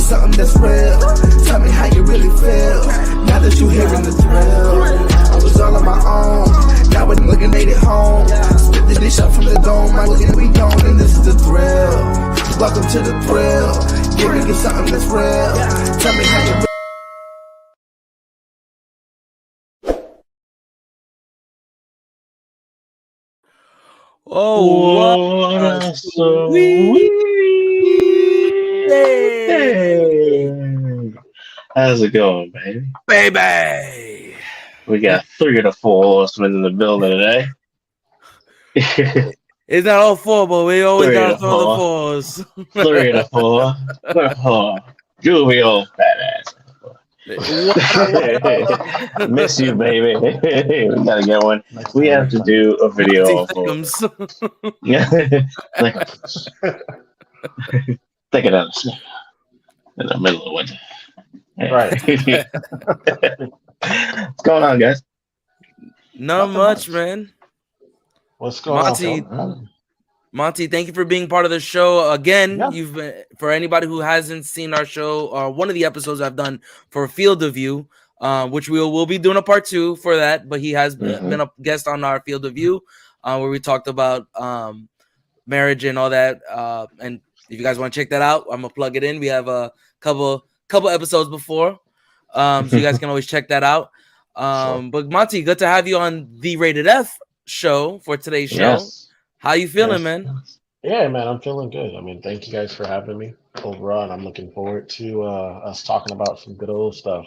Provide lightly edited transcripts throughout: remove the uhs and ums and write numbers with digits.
something that's real. Tell me how you really feel. Now that you hearing the thrill. I was all on my own. Now we're looking made it home. Spit the dish up from the dome. I'm looking, we gone, and this is the thrill. Welcome to the thrill. Giving you something that's real. Tell me how you. Oh, what a sweet day. How's it going, baby? Baby! We got 3 of the 4 horsemen in the building today. It's not all 4, but we always gotta throw the 4s. 3 of the 4. Oh, Groovy old fat ass. Miss you, baby. We gotta get one. We have to do a video for like take it out of snake in the middle of winter. Right. What's going on, guys? Not much, man. What's going on? Monty, thank you for being part of the show again. Yeah. You've for anybody who hasn't seen our show, one of the episodes I've done for Field of View, which we'll be doing a part 2 for that. But he has been a guest on our Field of View, where we talked about marriage and all that. And if you guys want to check that out, I'm gonna plug it in. We have a couple episodes before, so you guys can always check that out. Sure. But Monty, good to have you on the Rated F show for today's show. Yes. How you feeling, man? Yeah, man, I'm feeling good. I mean, thank you guys for having me overall, and I'm looking forward to us talking about some good old stuff.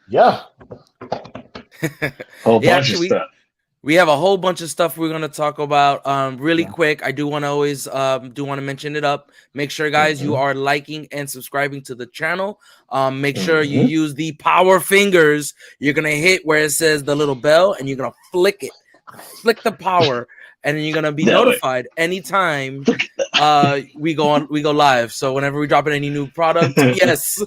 Yeah. Whole bunch of stuff. We have a whole bunch of stuff we're gonna talk about. Really quick, I do want to always mention it up. Make sure, guys, you are liking and subscribing to the channel. Make sure you use the power fingers. You're gonna hit where it says the little bell, and you're gonna flick the power, and then you're gonna be notified anytime we go live. So whenever we drop in any new product, yes,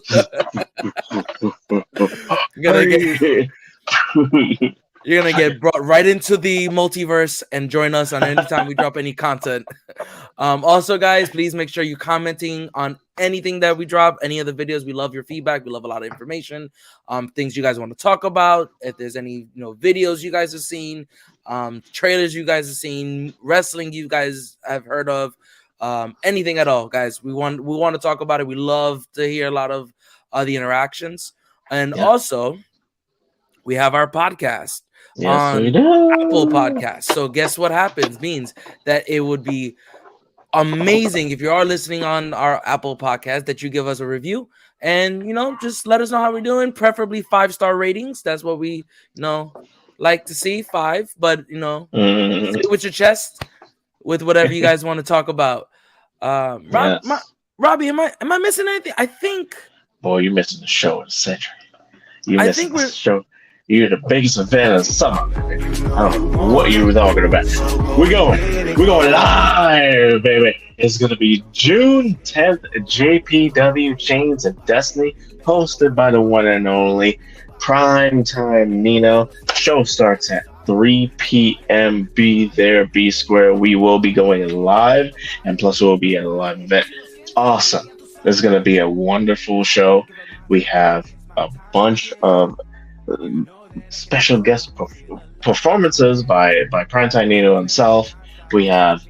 you're gonna get brought right into the multiverse and join us on anytime we drop any content. Also, guys, please make sure you're commenting on anything that we drop, any of the videos. We love your feedback. We love a lot of information, things you guys want to talk about. If there's any videos you guys have seen, trailers you guys have seen, wrestling you guys have heard of, anything at all, guys, we want to talk about it. We love to hear a lot of the interactions. And also, we have our podcast on Apple Podcasts. So guess what happens? Means that it would be amazing if you are listening on our Apple Podcast that you give us a review and just let us know how we're doing, preferably 5-star ratings. That's what we like to see, 5, but say it with your chest with whatever you guys want to talk about. Robbie, am I missing anything? I think, boy, you're missing the show of the century. The show. You're the biggest event of summer. I don't know what you were talking about. We're going live, baby. It's going to be June 10th, JPW Chains of Destiny, hosted by the one and only PrimeTime Nino. Show starts at 3 p.m. Be there, be square. We will be going live, and plus we'll be at a live event. Awesome. This is going to be a wonderful show. We have a bunch of special guest performances by PrimeTime Nino himself. We have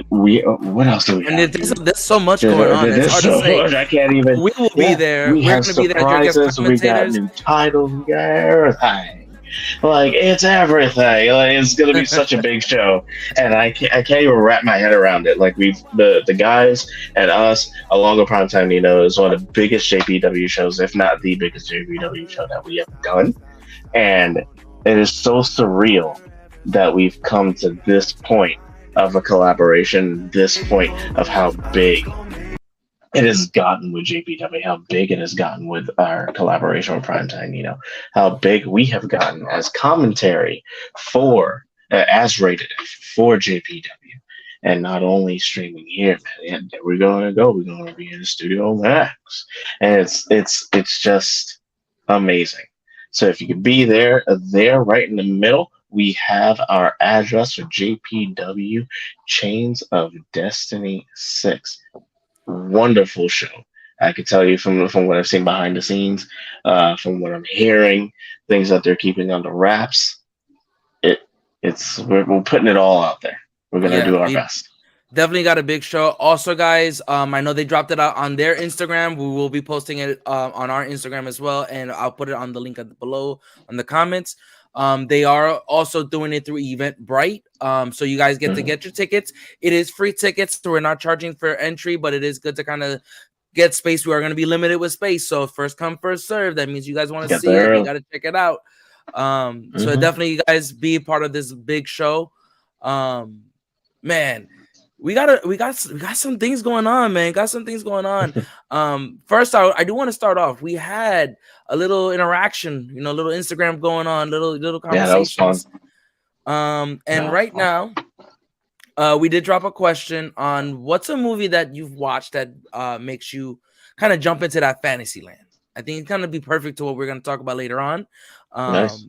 what else do we have? And there's so much going on. It's hard to say. I can't even. We will be there. We're going to be there. We got new titles. We got everything. Like, it's everything. Like, it's gonna be such a big show, and I can't even wrap my head around it. Like, the guys and us, along with PrimeTime Nino, is one of the biggest JPW shows, if not the biggest JPW show that we have done, and it is so surreal that we've come to this point of a collaboration, this point of how big it has gotten with JPW, how big it has gotten with our collaboration with PrimeTime Nino, how big we have gotten as commentary for, as rated for JPW. And not only streaming here, man, we're going to be in the Studio Max. And it's just amazing. So if you could be there right in the middle, we have our address for JPW Chains of Destiny 6. wonderful show. I could tell you from what I've seen behind the scenes, from what I'm hearing, things that they're keeping under wraps. It it's we're putting it all out there. We're gonna Yeah, do our we best. definitely got a big show. Also, guys, I know they dropped it out on their Instagram. We will be posting it on our Instagram as well, and I'll put it on the link below on the comments. They are also doing it through Eventbrite. So you guys get to get your tickets. It is free tickets, so we're not charging for entry, but it is good to kind of get space. We are going to be limited with space, so first come, first serve. That means you guys want to Get see it, there you early. got to check it out. So definitely, you guys be part of this big show. Man, we got some things going on, man. Got some things going on. First, I do want to start off. We had a little interaction, you know, a little Instagram going on, little Yeah, that was fun. conversations. And right now, we did drop a question on what's a movie that you've watched that makes you kind of jump into that fantasy land. I think it's gonna be perfect to what we're gonna talk about later on. Nice.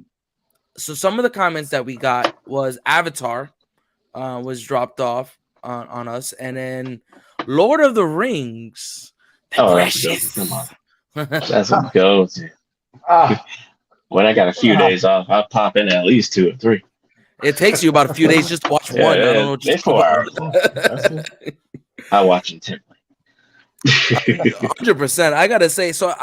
So some of the comments that we got was Avatar was dropped off on us, and then Lord of the Rings. Oh, that's a good one. Come on. That's a go-to. When I got a few days off, I'll pop in at least 2 or 3. It takes you about a few days just to watch one. I don't know what you're talking 4 hours. I watch intently. 100%. I gotta say, so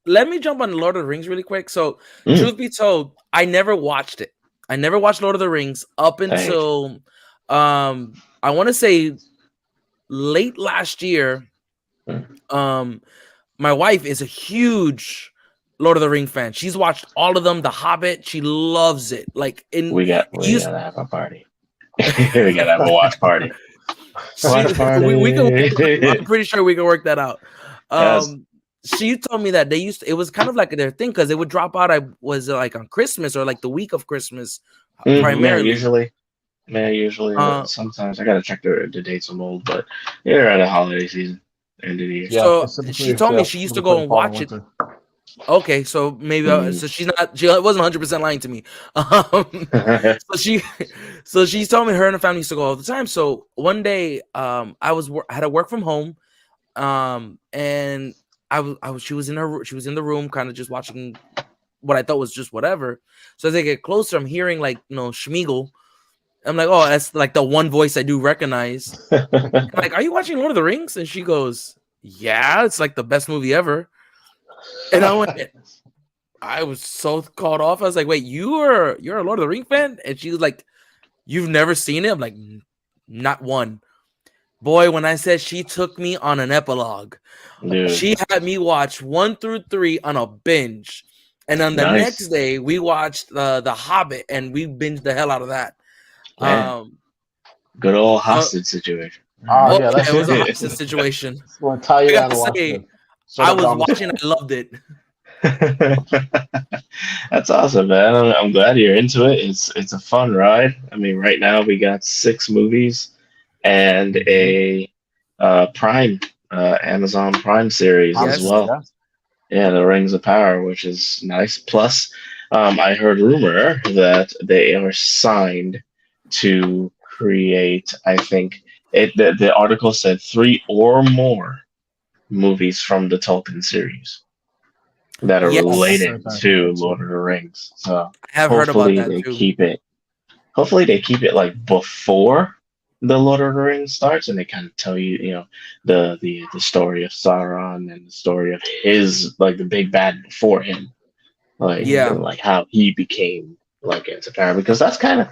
let me jump on Lord of the Rings really quick. So, truth be told, I never watched it. I never watched Lord of the Rings up until I want to say late last year. My wife is a huge Lord of the Ring fan. She's watched all of them. The Hobbit, she loves it. Like we gotta have a party. We gotta have a watch party. We can. I'm pretty sure we can work that out. Yes. She told me that it was kind of like their thing because it would drop out. I was like on Christmas or like the week of Christmas, primarily. Usually. Sometimes I gotta check the dates I'm old, but they're at a holiday season, end of the year. Yeah, so she told me she used to go and watch it. Okay, so maybe so she wasn't 100% lying to me. So she told me her and her family used to go all the time. So one day, I had to work from home, and she was in the room, kind of just watching what I thought was just whatever. So as I get closer, I'm hearing like Schmeagol. I'm like, oh, that's like the one voice I do recognize. I'm like, are you watching Lord of the Rings? And she goes, yeah, it's like the best movie ever. And I was so caught off. I was like, wait, you're a Lord of the Rings fan? And she was like, you've never seen it? I'm like, not one. Boy, when I said she took me on an epilogue, she had me watch 1 through 3 on a binge. And on the next day, we watched The Hobbit, and we binged the hell out of that. Good old hostage situation. Yeah, it was a hostage situation. We'll tie you down and watch it. I was watching. I loved it. That's awesome, man. I'm glad you're into it. It's a fun ride. I mean, right now we got 6 movies and a Amazon Prime series as well. Yes. Yeah, The Rings of Power, which is nice. Plus, I heard rumor that they are signed to create. I think the article said 3 or more movies from the Tolkien series that are related to Lord of the Rings. So I have heard about that too. Hopefully they keep it like before the Lord of the Rings starts, and they kind of tell you, the story of Sauron and the story of his like the big bad before him, and, like how he became like into power, because that's kind of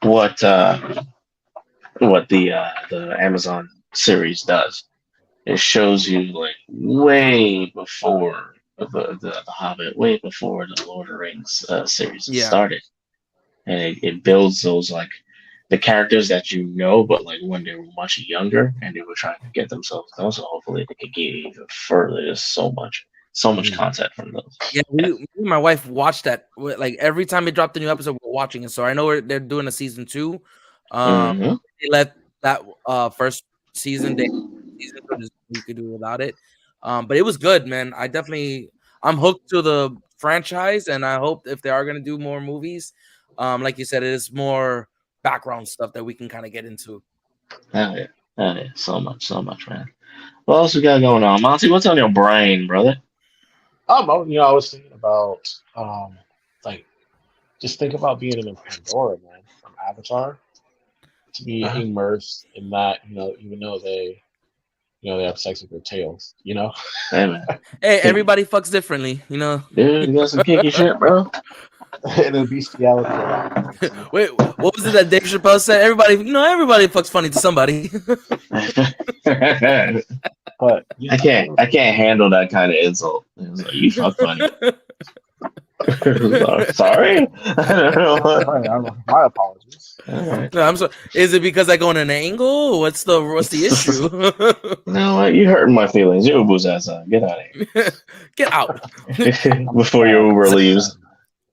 what the Amazon series does. It shows you like way before the Hobbit, way before the Lord of the Rings series started, and it builds those like the characters that but like when they were much younger and they were trying to get themselves known. So hopefully they could get even further. There's so much content from those. Yeah, me and my wife watched that. Like every time it dropped a new episode, we're watching it. So I know they're doing a season 2. They let that first season you could do without it, but it was good, man. I'm hooked to the franchise, and I hope if they are going to do more movies, like you said, it is more background stuff that we can kind of get into. Yeah, so much, man. What else we got going on, Monty? What's on your brain, brother? I was thinking about like just think about being in Pandora, man, from Avatar, to be immersed in that, even though they have sex with their tails, Hey, man. Hey, everybody fucks differently, Dude, you got some kinky shit, bro. and the bestiality of that. Wait, what was it that Dave Chappelle said? Everybody fucks funny to somebody. But I can't handle that kind of insult. It was like, you fuck funny. Sorry. I don't know. My apologies. Right. No, I'm sorry. Is it because I go in an angle? What's the issue? No, what? You hurting my feelings. You Uber's ass on. Get out of here. Get out. Before your Uber leaves.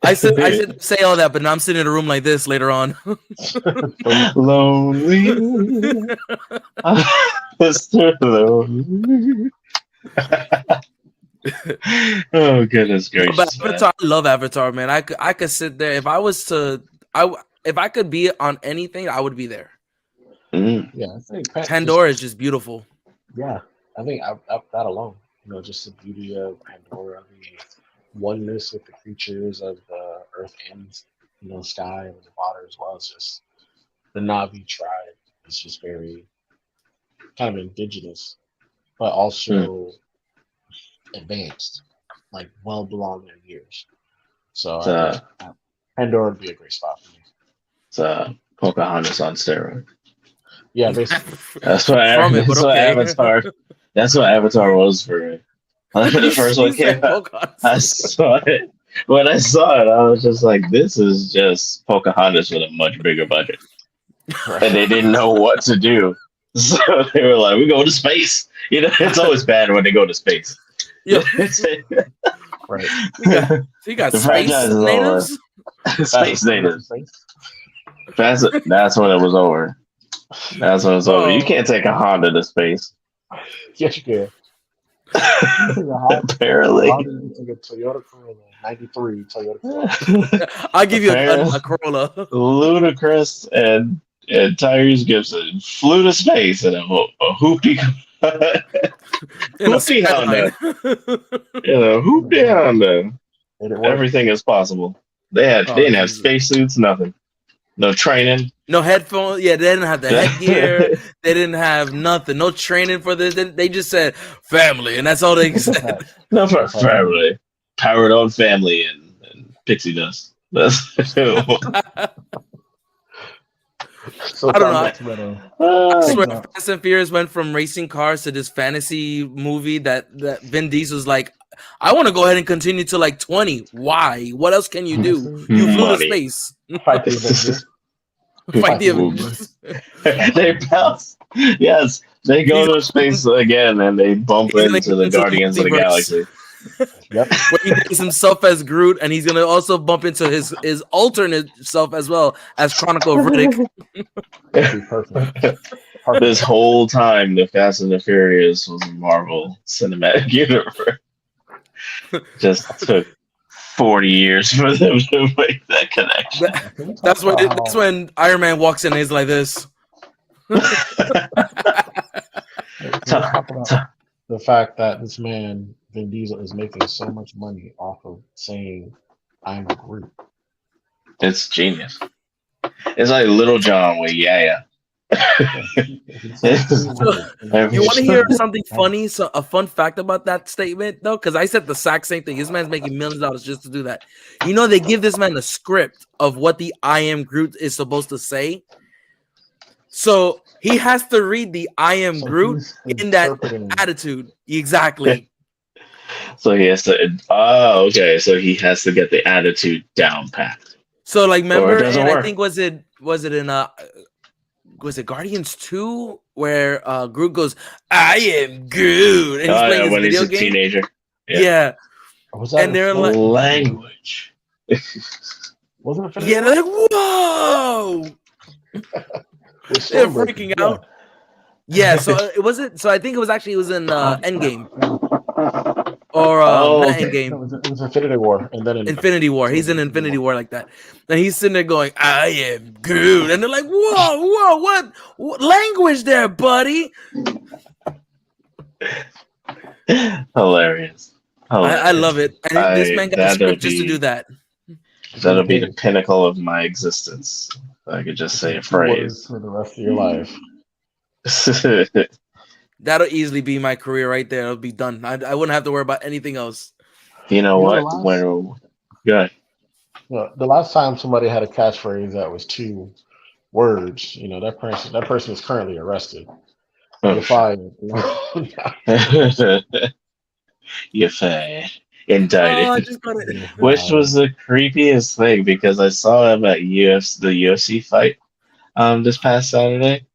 I should say all that, but now I'm sitting in a room like this later on. Lonely. Mr. Lonely. Oh goodness gracious! But Avatar, I love Avatar, man. I could sit there if I could be on anything, I would be there. Yeah, I think Pandora is just beautiful. Yeah, I think that alone, just the beauty of Pandora, the oneness with the creatures of the earth and sky and the water as well. It's just the Na'vi tribe is just very kind of indigenous, but also advanced, like well belong in years. So Pandora would be a great spot for me. It's Pocahontas on steroids. Yeah, basically. That's what Avatar. That's what Avatar was for me. The first one came out. I saw it. When I saw it, I was just like, "This is just Pocahontas with a much bigger budget," and they didn't know what to do. So they were like, "We go to space." It's always bad when they go to space. Yeah. Right. You got space natives. Space natives. That's when it was over. That's when it was over. You can't take a Honda to space. Yes, you can. Apparently. Like a Toyota Corolla, 93 Toyota Corolla. I'll give you a Corolla. Ludacris and Tyrese Gibson flew to space in a hoopty Honda. Hoopty Honda. Everything is possible. They didn't have spacesuits, nothing. No training. No headphones. Yeah, they didn't have the headgear. They didn't have nothing. No training for this. They just said family, and that's all they said. No, for family. Powered on family and pixie dust. That's So I don't know. I swear, uh, Fast and Furious went from racing cars to this fantasy movie that Vin Diesel's like, I want to go ahead and continue to like 20. Why? What else can you do? You flew to space. Fight the Avengers. Fight the Avengers. They bounce. Yes, they go to space again and they bump into the Guardians of the Galaxy. Yep. Where he makes himself as Groot, and he's gonna also bump into his alternate self as well as Chronicle of Riddick. Perfect. This whole time, the Fast and the Furious was a Marvel Cinematic Universe. Just took 40 years for them to make that connection. That's when Iron Man walks in and he's like this. Talk about the fact that this man, Vin Diesel, is making so much money off of saying, I'm Groot. It's genius. It's like Little John with yeah. You want to hear something funny? So a fun fact about that statement, though, because I said the exact same thing. This man's making millions of dollars just to do that. They give this man a script of what the I am Groot is supposed to say. So he has to read the I am Groot in that attitude. Exactly. So he has to. Oh, okay. So he has to get the attitude down pat. So like, remember? And I think was it Guardians 2 where Groot goes, I am Groot, and he's playing his when video he's a game. Teenager. Yeah. And they're like language. Wasn't it? Yeah, they're like, whoa. They're freaking out. Yeah, so it wasn't. So I think it was in Endgame or not Endgame. It was Infinity War, and then Infinity War. He's in Infinity War like that, and he's sitting there going, "I am Groot," and they're like, "Whoa, what language there, buddy?" Hilarious. I love it. And this man got a script just to do that. That'll be the pinnacle of my existence. I could just say a phrase for the rest of your life. That'll easily be my career right there. It'll be done. I wouldn't have to worry about anything else. You know what? Good. The last time somebody had a catchphrase that was 2 words, that person is currently arrested. You're fired. You're fired. Indicted. Oh, I just got it. Which was the creepiest thing because I saw him at the UFC fight this past Saturday.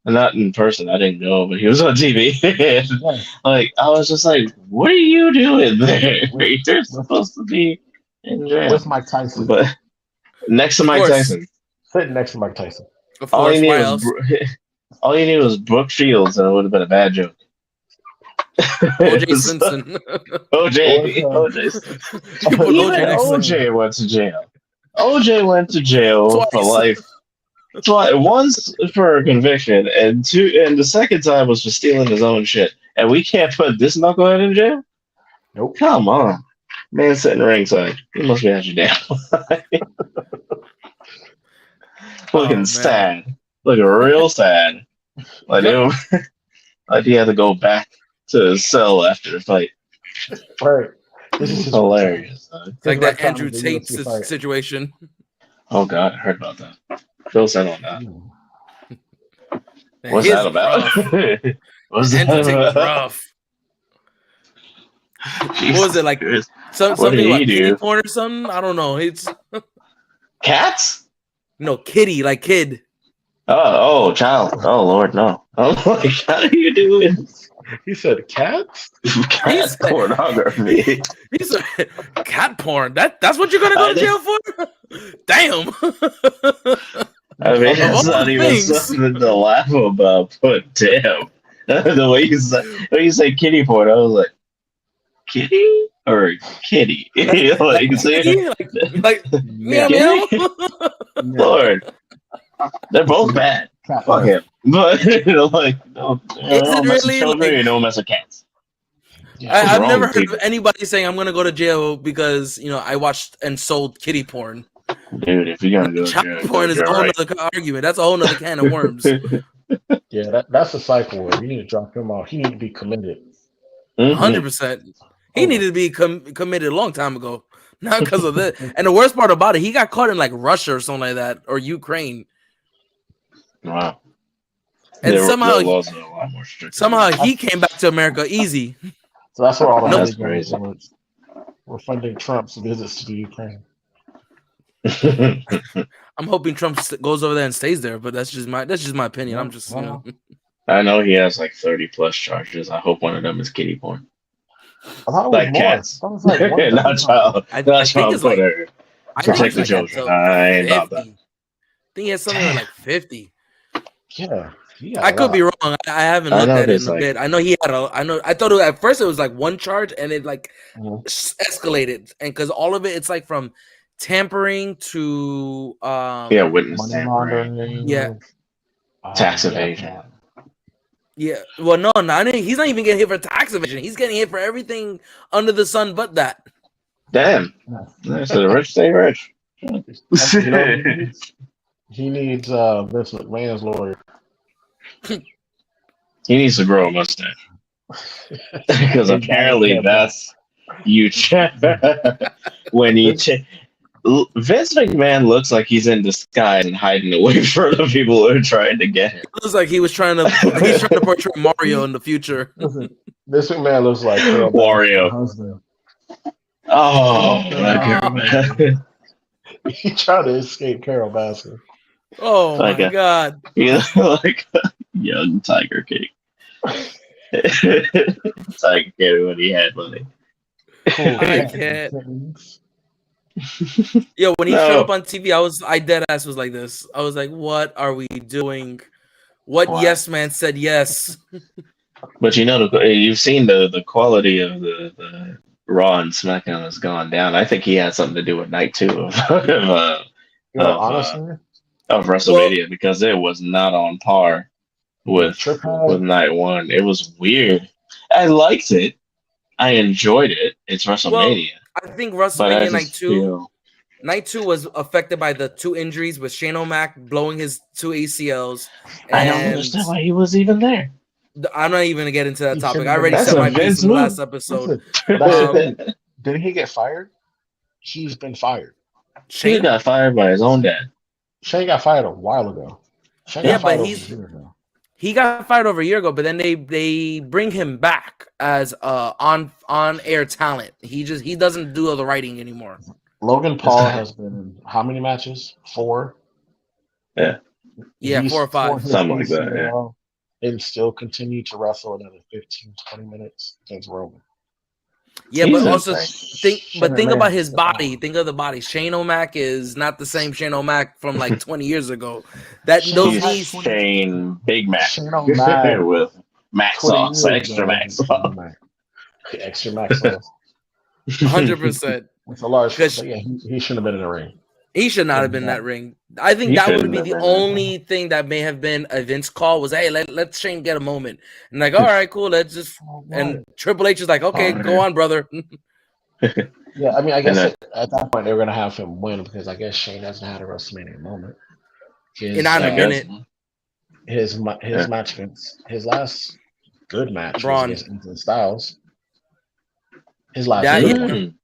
Not in person, I didn't go, but he was on TV. Like I was just like, "What are you doing there? You're supposed to be in jail." With Mike Tyson, but next to Mike Tyson, sitting next to Mike Tyson. Of course, all you need was Brooke Shields, and it would have been a bad joke. OJ Simpson. OJ went to jail. OJ went to jail Twice. for life. Once for a conviction, and the second time was for stealing his own shit. And we can't put this knucklehead in jail? Nope. Come on. Man sitting ringside. He must be at you down. Looking sad. Looking real sad. Like he had to go back to his cell after the fight. Right. This is hilarious. It's like that Andrew Tate situation. Oh God, I heard about that. Phil said on that. What's that about? What's that about? Rough. What was it like? Something like kitty porn or something? I don't know. It's cats? No, kitty, like kid. Oh, child. Oh Lord, no. I'm like, how are you doing? He said cats? Cat pornography. He said cat porn. That's what you're gonna go to jail for? Damn. I mean, it's not even something to laugh about, but damn. The way you say kitty porn, I was like, kitty or kitty? Like, meow. Lord. They're both bad. Fuck him. But like, no mess with children, you don't mess with cats. I've never heard of anybody saying I'm gonna go to jail because I watched and sold kitty porn. Dude, if you're gonna go to jail, child porn is a whole other argument. That's a whole other can of worms. Yeah, that's a cycle where you need to drop him off. He need to be committed. 100%. He needed to be committed a long time ago. Not because of this. And the worst part about it, he got caught in like Russia or something like that, or Ukraine. Wow. And somehow he came back to America easy. So that's where all the money goes. We're funding Trump's visits to the Ukraine. I'm hoping Trump goes over there and stays there, but that's just my opinion. I'm just I know he has like 30 plus charges. I hope one of them is kitty porn. Like cats. Not child. I think it's like protect the children. I ain't about that. I think he has something like 50. Yeah. I could be wrong. I haven't looked at it in a bit. I know he had I thought at first it was like one charge and it like escalated. And because all of it's like from tampering to witness tampering. Tax evasion. Yeah, well, no, he's not even getting hit for tax evasion. He's getting hit for everything under the sun but that. Damn. So the rich stay rich. He needs Vince McMahon's lawyer. He needs to grow a mustache. Because apparently that's huge. When he Vince McMahon looks like he's in disguise and hiding away from the people who are trying to get him. It looks like he's trying to portray Mario in the future. Vince McMahon looks like Wario. Oh, he tried to escape Carol Baskin. Oh my God! Like a young Tiger King. Tiger King when he had money. I can't. Yo, when he showed up on TV, I dead ass was like this. I was like, "What are we doing? What yes man said yes?" But you've seen the quality of the Raw and SmackDown has gone down. I think he had something to do with night 2 of WrestleMania because it was not on par with night 1. It was weird. I liked it. I enjoyed it. It's Well, WrestleMania, I think but I WrestleMania just feel Night 2 was affected by the 2 injuries with Shane O'Mac blowing his 2 ACLs, I don't and understand why he was even there. I'm not even gonna get into that He topic. shouldn't I have been already there. That's said a my piece Vince in the last move. episode. Listen, but that's the Um, thing. Did he get fired? He's been fired. He Shane, got fired by his own dad. Shane got fired a while ago. Shane yeah, got but fired over a year ago. he got fired over a year ago. But then they bring him back as on air talent. He doesn't do all the writing anymore. Logan Paul has been in how many matches? 4. Yeah, Yeah, 4 or He's tore 5. his something like that. Yeah. ACL and still continued to wrestle another 15, 20 minutes against Roman. Yeah, He's but a also think Shane about McMahon his is the bomb. body. Think of the body. Shane O'Mac is not the same Shane O'Mac from like 20 years ago. That Shane those He's O'Mac knees. 20, Shane Big Mac Shane O'Mac with mac 20 sauce, years ago extra mac wasn't Shane sauce. O'Mac. Extra max sauce. 100%. It's a large, Because but yeah, he shouldn't have been in the ring. he should not have been in that ring. I think that would be the only thing that may have been a Vince call was, hey, let Shane get a moment. And like, all right, cool, let's just. And Triple H is like, okay, go on, brother. Yeah, I mean, I guess at that point they were gonna have him win because I guess Shane hasn't had a WrestleMania moment. In a minute. His match against his last good match Braun. was against Ethan Styles. His last good one.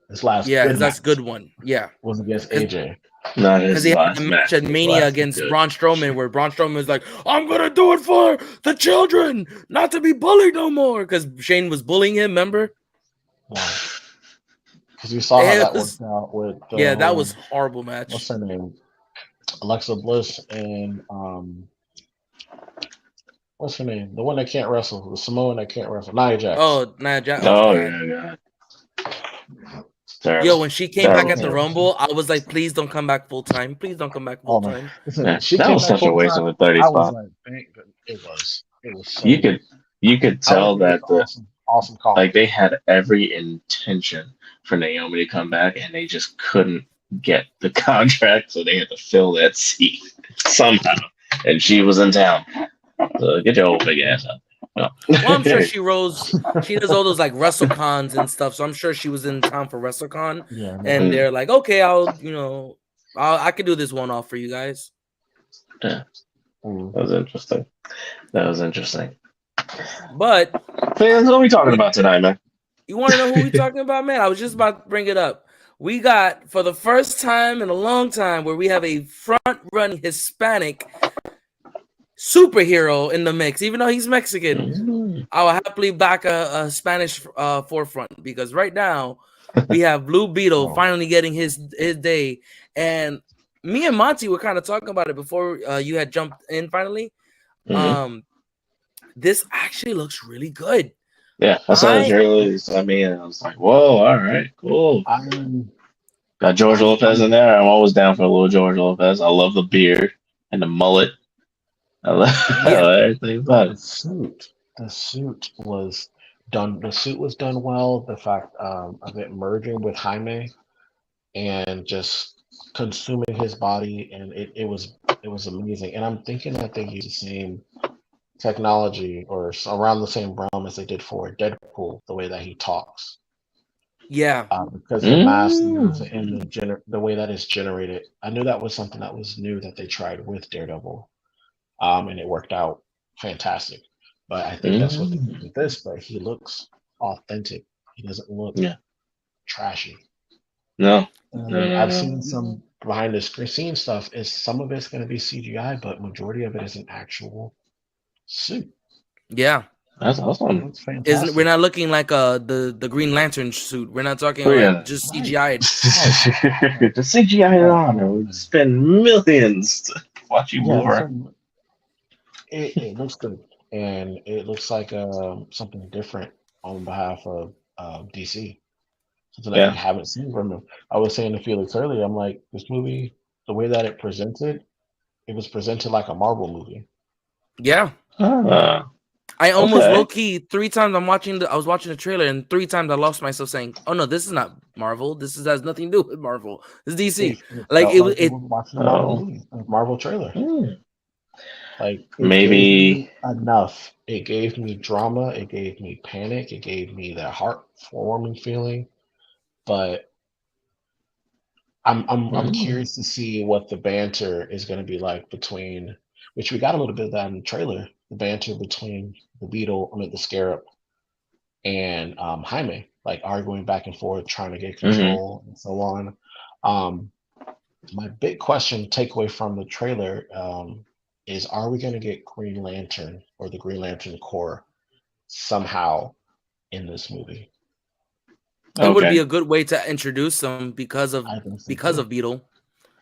His last good one. Yeah, was against AJ. Not because his he had last a match at Mania against good. Braun Strowman, where Braun Strowman was like, "I'm gonna do it for the children, not to be bullied no more." Because Shane was bullying him. Remember? Because you saw how that worked out with. That was a horrible match. What's her name? Alexa Bliss and what's her name? The one that can't wrestle, the Samoan that can't wrestle, Nia Jax. Oh, Nia Jax. Oh yeah. Yo, when she came back at the Rumble, I was like, please don't come back full time. Please don't come back full time. That was such a waste of a 30 spot. It was. So you could tell that awesome call. Like they had every intention for Naomi to come back, and they just couldn't get the contract, so they had to fill that seat somehow. And she was in town. So get your old big ass up. Well, I'm sure she does all those like WrestleCons and stuff, so I'm sure she was in town for WrestleCon. Yeah, and they're like, okay, I could do this one off for you guys. Yeah, that was interesting. But fans, what are we talking about tonight, man? You want to know who we talking about, man? I was just about to bring it up. We got, for the first time in a long time, where we have a front-running Hispanic superhero in the mix, even though he's Mexican. I will happily back a Spanish forefront, because right now we have Blue Beetle finally getting his day. And me and Monty were kind of talking about it before you had jumped in finally. This actually looks really good. Yeah, I saw the trailers. I was like, whoa, all right, cool. Got George Lopez in there. I'm always down for a little George Lopez. I love the beard and the mullet. I love everything about it. The suit was done. The suit was done well. The fact of it merging with Jaime and just consuming his body, and it was amazing. And I'm thinking that they used the same technology or around the same realm as they did for Deadpool, the way that he talks. Yeah, because the mask and the way that it's generated. I knew that was something that was new that they tried with Daredevil. And it worked out fantastic. But I think that's what they did with this. But he looks authentic. He doesn't look trashy. No. I've seen some behind the screen stuff. Some of it's going to be CGI, but majority of it is an actual suit. Yeah, that's awesome. That's fantastic. We're not looking like the Green Lantern suit. We're not talking just CGI. The CGI on it would spend millions to watch you move. It looks good, and it looks like something different on behalf of DC. Something that we haven't seen from them. I was saying to Felix earlier, I'm like, this movie, the way that it was presented like a Marvel movie. Yeah. I almost low-key 3 times I was watching the trailer, and 3 times I lost myself saying, oh no, this is not Marvel. This has nothing to do with Marvel. This is DC. Watching a Marvel movie, a Marvel trailer. Like it gave Maybe. me enough. It gave me drama. It gave me panic. It gave me that heartwarming feeling. But I'm Mm, curious to see what the banter is going to be like between, which we got a little bit of that in the trailer. The banter between the Beetle, I mean the Scarab, and Jaime, like arguing back and forth, trying to get mhm. control and so on. Um, my big question takeaway from the trailer is: are we going to get Green Lantern or the Green Lantern Corps somehow in this movie? It would be Okay. a good way to introduce them I think so because too. of Beetle,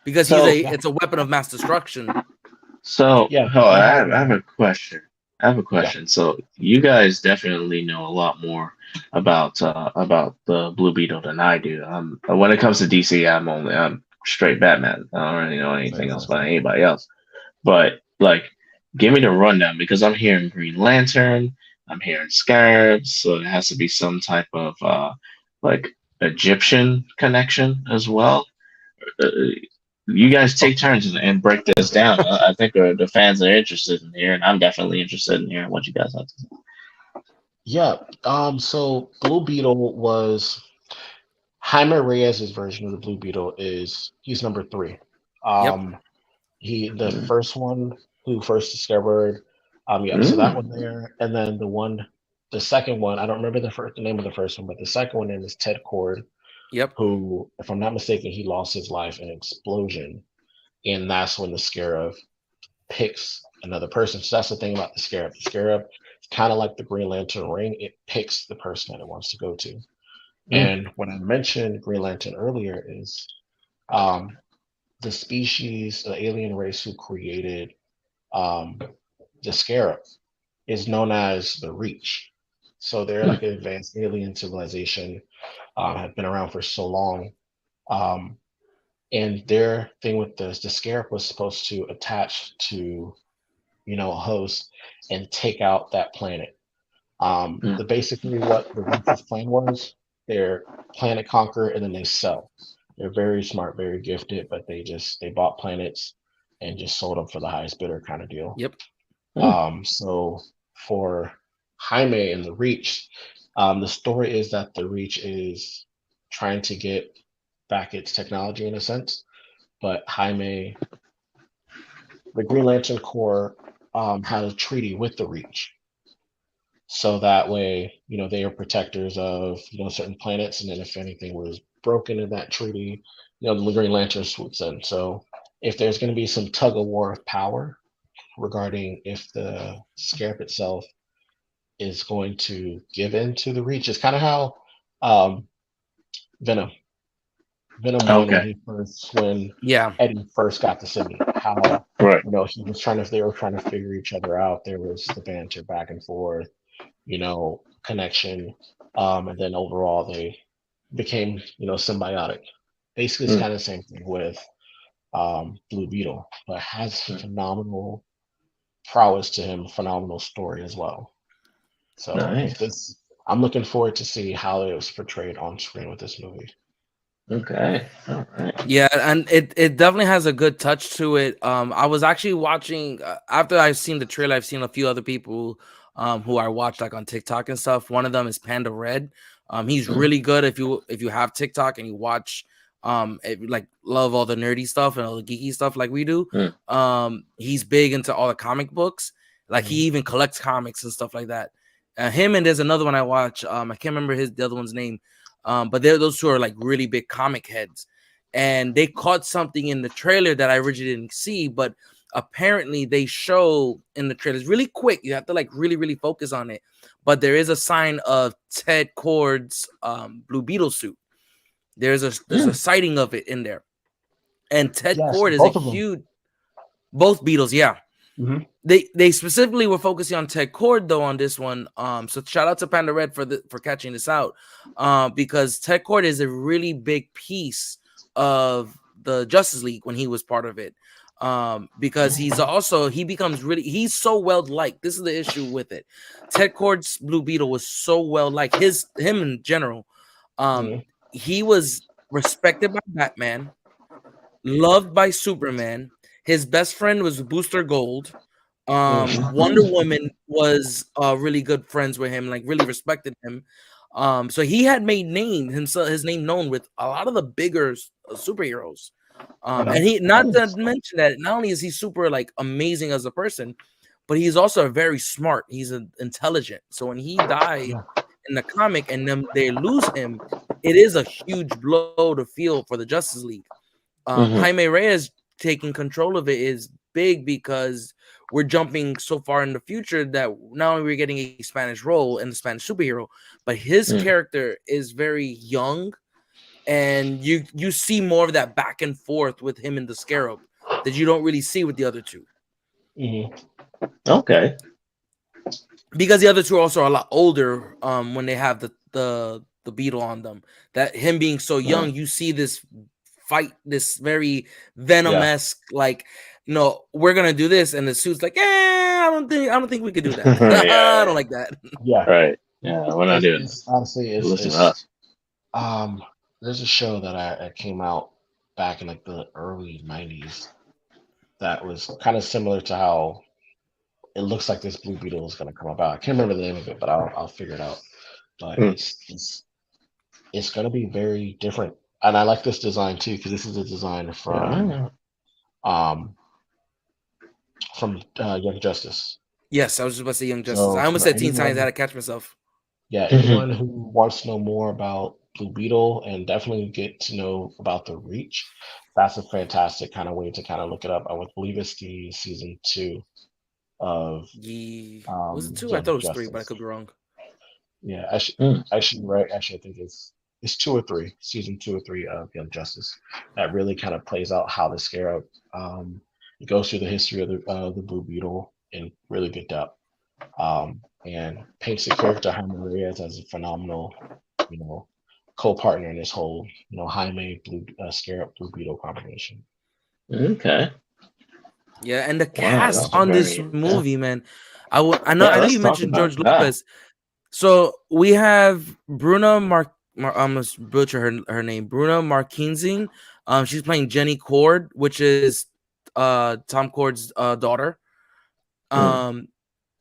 because So, Yeah, it's a weapon of mass destruction. yeah, oh, because they have I have a question. I have a yeah, question. So, you guys definitely know a lot more about the Blue Beetle than I do. When it comes to DC, I'm straight Batman. I don't really know anything same, else same, about same. anybody else. But like, give me the rundown because I'm hearing Green Lantern, I'm hearing Scarabs, so it has to be some type of like Egyptian connection as well. Uh, you guys take Okay. turns and break this down. I think the fans are interested in hearing. I'm definitely interested in hearing what you guys have to say. Yeah. So Blue Beetle was Jaime Reyes' version of the Blue Beetle is he's number three. Yep. Um, he the Mm. first one who first discovered. Yeah. So that one Mm. there, and then the second one. I don't remember the name of the first one, but the second one name is Ted Cord, Yep. who, if I'm not mistaken, he lost his life in an explosion, and that's when the Scarab picks another person. So that's the thing about the Scarab. The Scarab is kind of like the Green Lantern ring. It picks the person that it wants to go to. Mm. And when I mentioned Green Lantern earlier, is um, the species, the alien race who created um, the Scarab is known as the Reach. So they're Mm. like an advanced alien civilization, have been around for so long. Um, and their thing with the Scarab was supposed to attach to, a host and take out that planet. Mm. The basically what the Reacher's plan was, they're planet conquer and then they sell. They're very smart, very gifted, but they bought planets and just sold them for the highest bidder kind of deal. Yep. Mm. So for Jaime and the Reach, the story is that the Reach is trying to get back its technology in a sense, but Jaime, the Green Lantern Corps, had a treaty with the Reach, so that way, they are protectors of, certain planets, and then if anything was broken in that treaty, the Green Lantern swoops in. So if there's going to be some tug of war of power regarding if the Scarab itself is going to give in to the Reach, it's kind of how um, Venom Venom one Okay. when Yeah. Eddie first got the symbiote, how Right. they were trying to figure each other out. There was the banter back and forth, connection. And then overall they became, symbiotic. Basically, it's Mm. kind of the same thing with Blue Beetle, but has Mm. phenomenal prowess to him, phenomenal story as well. So Nice. I'm looking forward to see how it was portrayed on screen with this movie. Okay. All right. Yeah, and it definitely has a good touch to it. I was actually watching after I've seen the trailer. I've seen a few other people who I watch like on TikTok and stuff. One of them is Panda Red. He's Mm. really good if you have TikTok and you watch like love all the nerdy stuff and all the geeky stuff like we do. Mm. He's big into all the comic books. Like he Mhm. even collects comics and stuff like that. Him and there's another one I watch. I can't remember the other one's name. But those two are like really big comic heads, and they caught something in the trailer that I originally didn't see, but apparently they show in the trailers really quick. You have to like really focus on it, but there is a sign of Ted Cord's Blue Beetle suit. There's a Mm. sighting of it in there, and Ted Yes, Cord is a both of them. huge both Beatles, yeah. Hmm. They specifically were focusing on Ted Cord though on this one. So shout out to Panda Red for catching this out. Because Ted Cord is a really big piece of the Justice League when he was part of it. Because he becomes he's so well liked. This is the issue with it. Ted Cord's Blue Beetle was so well liked. Him in general. Um, Hmm. he was respected by Batman, loved by Superman. His best friend was Booster Gold. Wonder Woman was really good friends with him, like really respected him. So he had made his name known with a lot of the bigger superheroes. And he, not to mention that, not only is he super like amazing as a person, but he's also very smart. He's intelligent. So when he died in the comic and then they lose him, it is a huge blow to feel for the Justice League. Jaime Reyes taking control of it is big because we're jumping so far in the future that not only we're getting a Spanish role and the Spanish superhero, but his character is very young, and you see more of that back and forth with him and the Scarab that you don't really see with the other two. Okay. Because the other two are also a lot older when they have the beetle on them. That him being so young, you see this fight, this very Venom-esque, like, no, we're gonna do this, and the suit's like, I don't think we could do that. I don't like that. Right. Yeah, we're not doing this. Honestly, Listen to us. There's a show that I came out back in like the early 90s that was kind of similar to how it looks like this Blue Beetle is going to come about. I can't remember the name of it, but I'll figure it out. But it's going to be very different, and I like this design too because this is a design from Young Justice. Yes, I was just about to say Young Justice. I almost said Teen Titans. I had to catch myself. Yeah, anyone who wants to know more about Blue Beetle and definitely get to know about the Reach, that's a fantastic kind of way to kind of look it up. I would believe it's the season 2 of was it 2? I thought it was 3, but I could be wrong. Yeah, actually, right. Actually, I think it's 2 or 3, season 2 or 3 of Young Justice. That really kind of plays out how the Scarab it goes through the history of the Blue Beetle in really good depth, and paints the character Jaime Reyes as a phenomenal, co-partner in this whole, Jaime Scarab Blue Beetle combination. Okay. Yeah, and the cast on this movie, man. I know you mentioned George Lopez. So we have Bruna I'm gonna butcher her name. Bruna Marquezine. She's playing Jenny Cord, which is Tom Cord's daughter.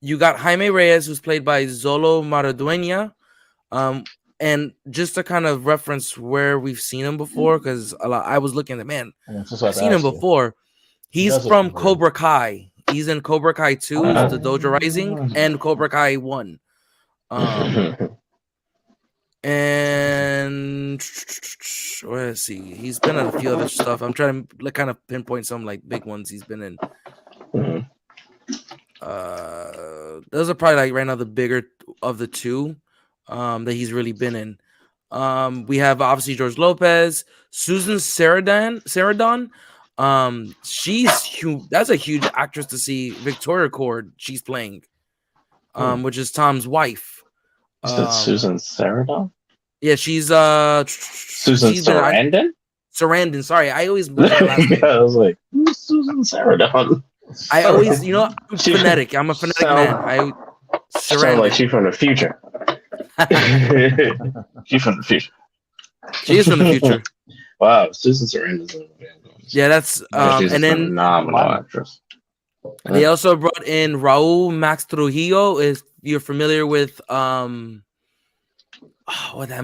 You got Jaime Reyes, who's played by Zolo Maraduena. And just to kind of reference where we've seen him before, because I was looking at, man, I've seen him before. He's from Cobra Kai. He's in Cobra Kai 2, the Dojo Rising, and Cobra Kai 1. And let's see, he's been in a few other stuff. I'm trying to kind of pinpoint some like big ones he's been in. Those are probably like right now the bigger of the two that he's really been in. We have obviously George Lopez, Susan Sarandon. She's huge. That's a huge actress to see. Victoria Cord, she's playing, which is Tom's wife. Susan Sarandon? Yeah, she's Susan Sarandon? Sarandon, sorry. I always butcher her last name. I was like, who's Susan Sarandon? I always, I'm phonetic. I'm a phonetic man. Sound like she's from the future. She's from the future. She is from the future. Wow, Susan Sarandon's in the band. Yeah, that's and then phenomenal actress. They also brought in Raul Max Trujillo. If you're familiar with that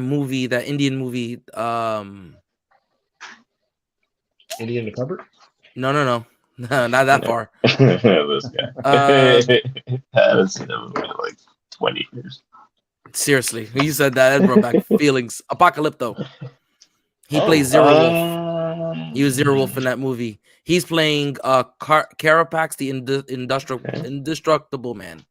movie, that Indian movie, Indian in the Cupboard? No, not that far. This guy. I haven't seen that movie in like 20 years. Seriously, you said that brought back feelings. Apocalypto. He plays Zero Wolf. He was Zero Wolf in that movie. He's playing Carapax, the indestructible man.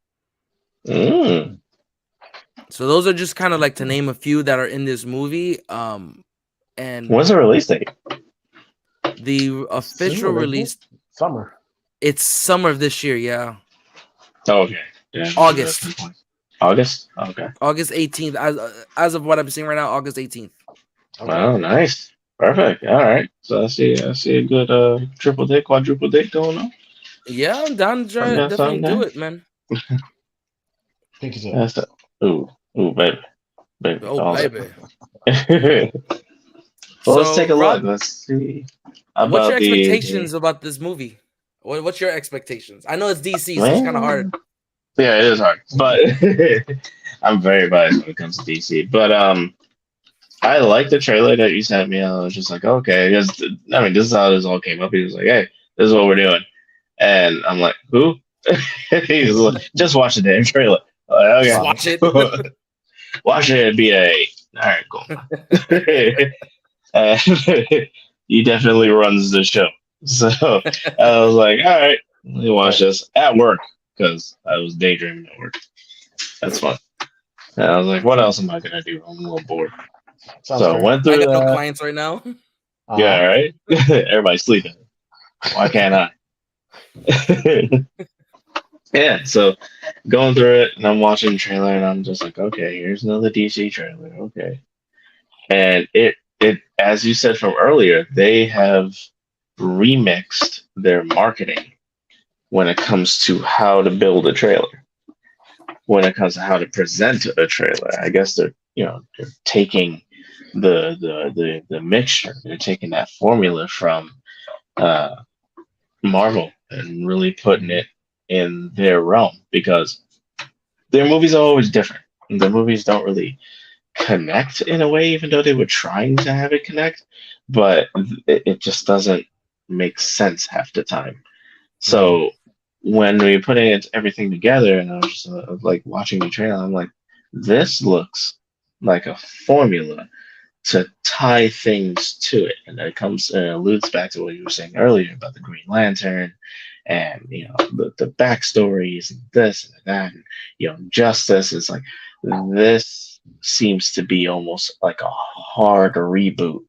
So those are just kind of like to name a few that are in this movie. And when's the release date? The official release summer. It's summer of this year, yeah. Oh, okay. Yeah. August. Okay. August 18th. As of what I'm seeing right now, August 18th. Okay. Oh, nice. Perfect. All right. So I see a good triple date, quadruple date going on. Yeah, I'm down to definitely do it, man. Thank you, sir. Ooh, baby. Oh, baby. Well, let's take a look. Let's see. What's your expectations about this movie? What's your expectations? I know it's DC, so it's kind of hard. Yeah, it is hard, but I'm very biased when it comes to DC. But I like the trailer that you sent me. I was just like, okay, because I mean, this is how this all came up. He was like, hey, this is what we're doing, and I'm like, who? He's like, just watch the damn trailer. I'm like, okay, Just watch it. watch it. BA. All right, cool. He definitely runs the show, so I was like, all right, let me watch this at work because I was daydreaming at work. That's fun. And I was like, what else am I gonna do? I'm a little bored. Sounds So I fair. went I through got no that. clients right now. Yeah, right. Everybody's sleeping. Why can't I? Yeah. So going through it, and I'm watching the trailer, and I'm just like, okay, here's another DC trailer. Okay, and it as you said from earlier, they have remixed their marketing when it comes to how to build a trailer, when it comes to how to present a trailer. I guess they're taking the mixture, they're taking that formula from uh, Marvel and really putting it in their realm because their movies are always different. The movies don't really connect in a way, even though they were trying to have it connect, but it just doesn't make sense half the time. So when we putting everything together, and I was just like watching the trailer, I'm like, this looks like a formula to tie things to it, and it comes alludes back to what you were saying earlier about the Green Lantern, and the backstories and this and that, and Justice is like this seems to be almost like a hard reboot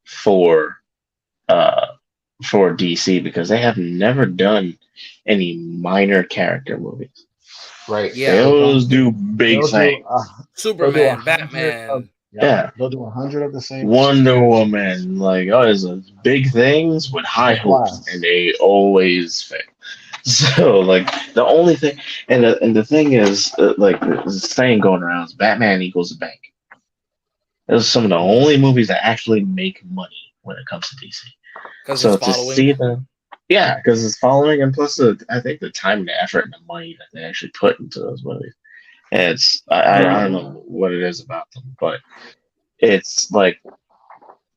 for uh for DC because they have never done any minor character movies. Right. Yeah. They always do big They'll things. Superman, 100 Batman. of- Yeah. They'll do 100 of the same. Wonder Woman, like there's big things with high hopes, Flash. and they always fail. So like the only thing, and the thing is, like the saying going around is Batman equals a bank. Those are some of the only movies that actually make money when it comes to DC. Because So it's to following. see them, yeah, because it's following, and plus I think the time and the effort and the money that they actually put into those movies. And it's I don't know what it is about them, but it's like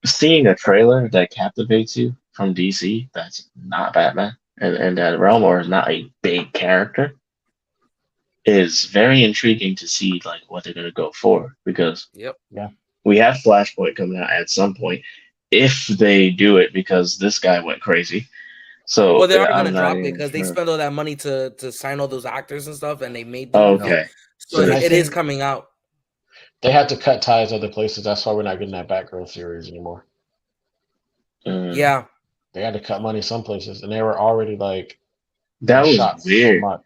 seeing a trailer that captivates you from DC that's not Batman and that realm or is not a big character is very intriguing to see like what they're gonna go for because Yep. we have Flashpoint coming out at some point if they do it because this guy went crazy. So Well, they are I'm gonna not drop it even because they sure. spent all that money to sign all those actors and stuff, and they made the movie. Okay. So And I it is think coming out. they had to cut ties other places. That's why we're not getting that Batgirl series anymore. Yeah. They had to cut money some places, and they were already like That was shot so weird. much.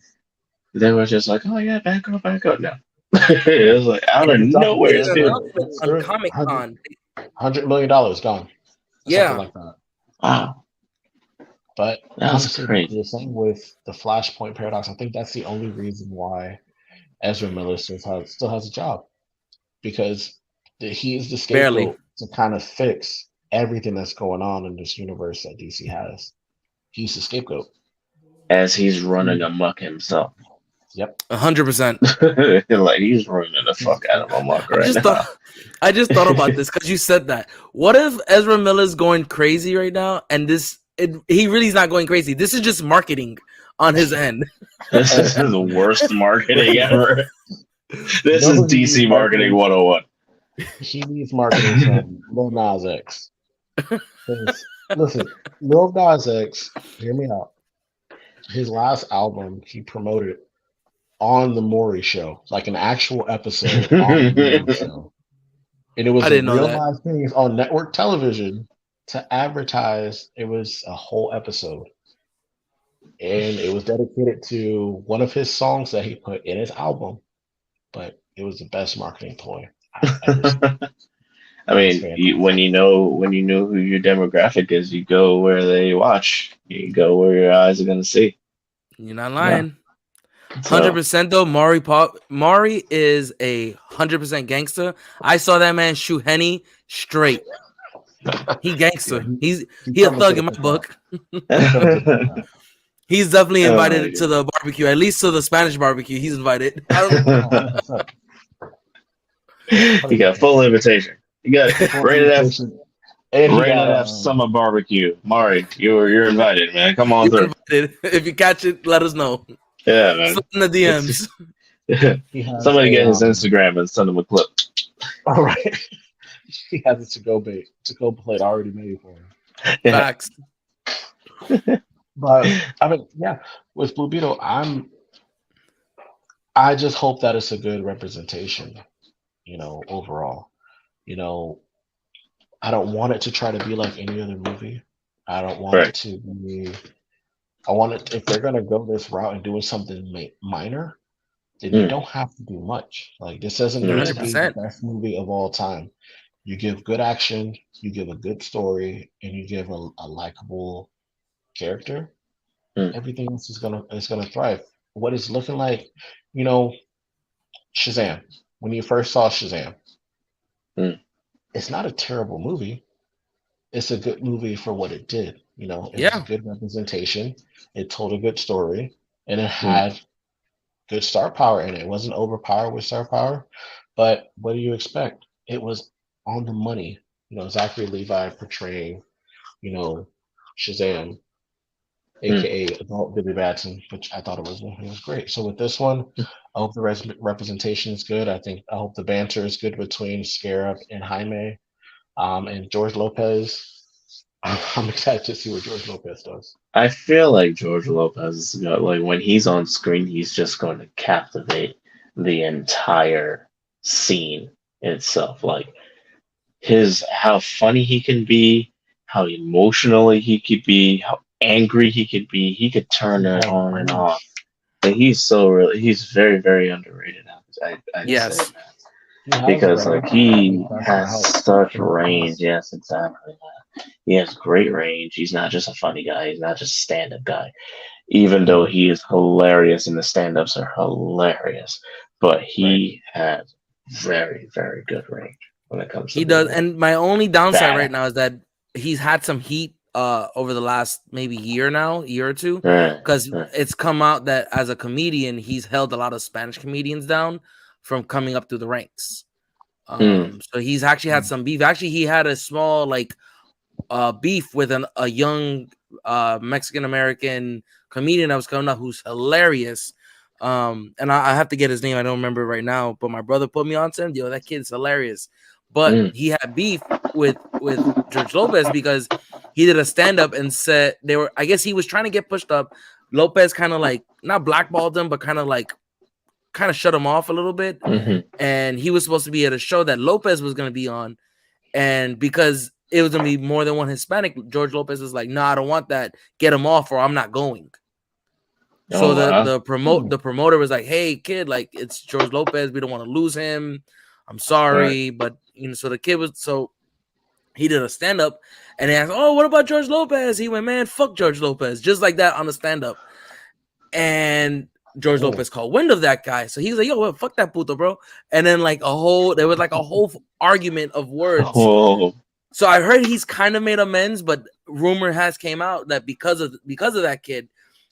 They were just like, oh yeah, back up. No. It was like out of They dropped nowhere. It's an Dude. announcement on Comic Con. $100 million gone. Something Yeah. like that. Wow. But That was honestly, crazy. the same with the Flashpoint paradox. I think that's the only reason why Ezra Miller still has a job because he is the scapegoat Barely. to kind of fix everything that's going on in this universe that DC has. He's the scapegoat. As he's running amok himself. Yep. 100%. Like he's running the fuck out of amok right now. I just thought about this because you said that. What if Ezra Miller's going crazy right now, and he really is not going crazy? This is just marketing on his end. This is the worst marketing ever. This is DC marketing 101. He needs marketing from Lil Nas X. Listen, Lil Nas X, hear me out. His last album, he promoted on the Maury Show, like an actual episode on the Maury Show. And it was I didn't know real that. live things on network television to advertise. It was a whole episode. And it was dedicated to one of his songs that he put in his album. But it was the best marketing ploy I've ever seen. I mean, when you know who your demographic is, you go where they watch. You go where your eyes are gonna see. You're not lying. So, 100% though. Maury is a 100% gangster. I saw that man shoot Henny straight. He gangster. He a thug in my book. He's definitely Oh, invited to the barbecue, at least to the Spanish barbecue. He's invited. I don't know. 100%. You got full invitation. You got Full rated F, invitation. And he rated got F summer barbecue. Mari, you're invited, man. Come on You're through. invited. If you catch it, let us know. Yeah, man. Slip in the DMs. he has Somebody a get his Instagram and send him a clip. all right. He has a to-go plate already made for him. Yeah. Facts. But I mean, yeah, with Blue Beetle, I just hope that it's a good representation, overall. You know, I don't want it to try to be like any other movie. I don't want it Right. to be. I want it if they're gonna go this route and doing something minor, then you don't have to do much. Like this doesn't need to be the 100%. best movie of all time. You give good action, you give a good story, and you give a likable character. Mm. Everything else is gonna thrive. What it's looking like, you know, Shazam. When you first saw Shazam, Mm. it's not a terrible movie. It's a good movie for what it did. It was a Yeah. good representation. It told a good story, and it Mm. had good star power in it. It wasn't overpowered with star power, but what do you expect? It was on the money. Zachary Levi portraying, Shazam, Mm. aka adult Billy Batson, which I thought it was great. So with this one, I hope the representation is good. I hope the banter is good between Scarab and Jaime, and George Lopez. I'm excited to see what George Lopez does. I feel like George Lopez is like when he's on screen, he's just going to captivate the entire scene itself. Like how funny he can be, how emotionally he could be, how angry he could be. He could turn it on and off. But he's very, very underrated. I'd Yes. say, because like he has such range. Yes, exactly. He has great range. He's not just a funny guy. He's not just a stand-up guy. Even though he is hilarious and the stand-ups are hilarious, but he has very, very good range when it comes to He does. being And my only downside badass. right now is that he's had some heat over the last maybe year or two, because it's come out that as a comedian, he's held a lot of Spanish comedians down from coming up through the ranks. So he's actually had some beef. Actually, he had a small beef with a young Mexican American comedian that was coming up who's hilarious. And I have to get his name. I don't remember right now, but my brother put me on to him. Yo, that kid's hilarious. But he had beef with George Lopez because he did a stand-up and said I guess he was trying to get pushed up. Lopez kind of like not blackballed him, but kind of shut him off a little bit. And he was supposed to be at a show that Lopez was going to be on. And because it was going to be more than one Hispanic, George Lopez was like, no, I don't want that. Get him off or I'm not going. So the promoter was like, hey, kid, like it's George Lopez. We don't want to lose him. I'm sorry. But, so the kid he did a stand-up and he asked, oh, what about George Lopez? He went, man, fuck George Lopez. Just like that on the stand-up. And George Lopez called wind of that guy. So he was like, yo, well, fuck that puto, bro. And then there was a whole argument of words. So I heard he's kind of made amends, but rumor has came out that because of that kid,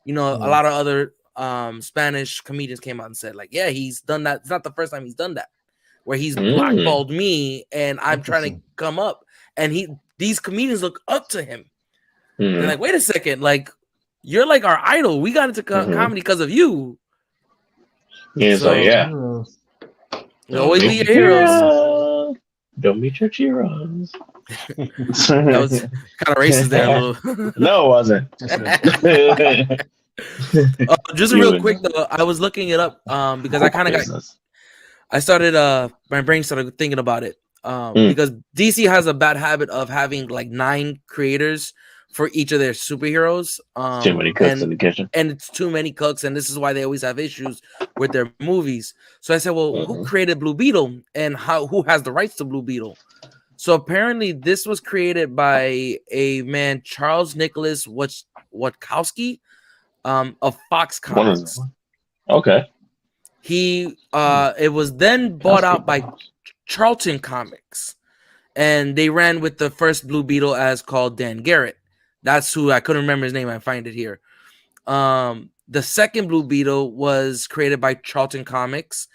a lot of other Spanish comedians came out and said, like, yeah, he's done that. It's not the first time he's done that, where he's blackballed me and I'm trying to come up. And these comedians look up to him. They're like, wait a second, like, you're like our idol. We got into comedy because of you. He's like, yeah. You'll always be your heroes. Don't meet your heroes. That was kind of racist there a little. No, it wasn't. Just real quick though, I was looking it up because I kind of I started my brain started thinking about it because DC has a bad habit of having like 9 creators for each of their superheroes. Too many cooks in the kitchen. And it's too many cooks, and this is why they always have issues with their movies. So I said, well, who created Blue Beetle and who has the rights to Blue Beetle? So apparently this was created by a man, Charles Nicholas Watkowski, of Fox Comics. Okay. He it was then bought out by Charlton Comics, and they ran with the first Blue Beetle as called Dan Garrett. That's who I couldn't remember his name. I find it here. The second Blue Beetle was created by Charlton Comics,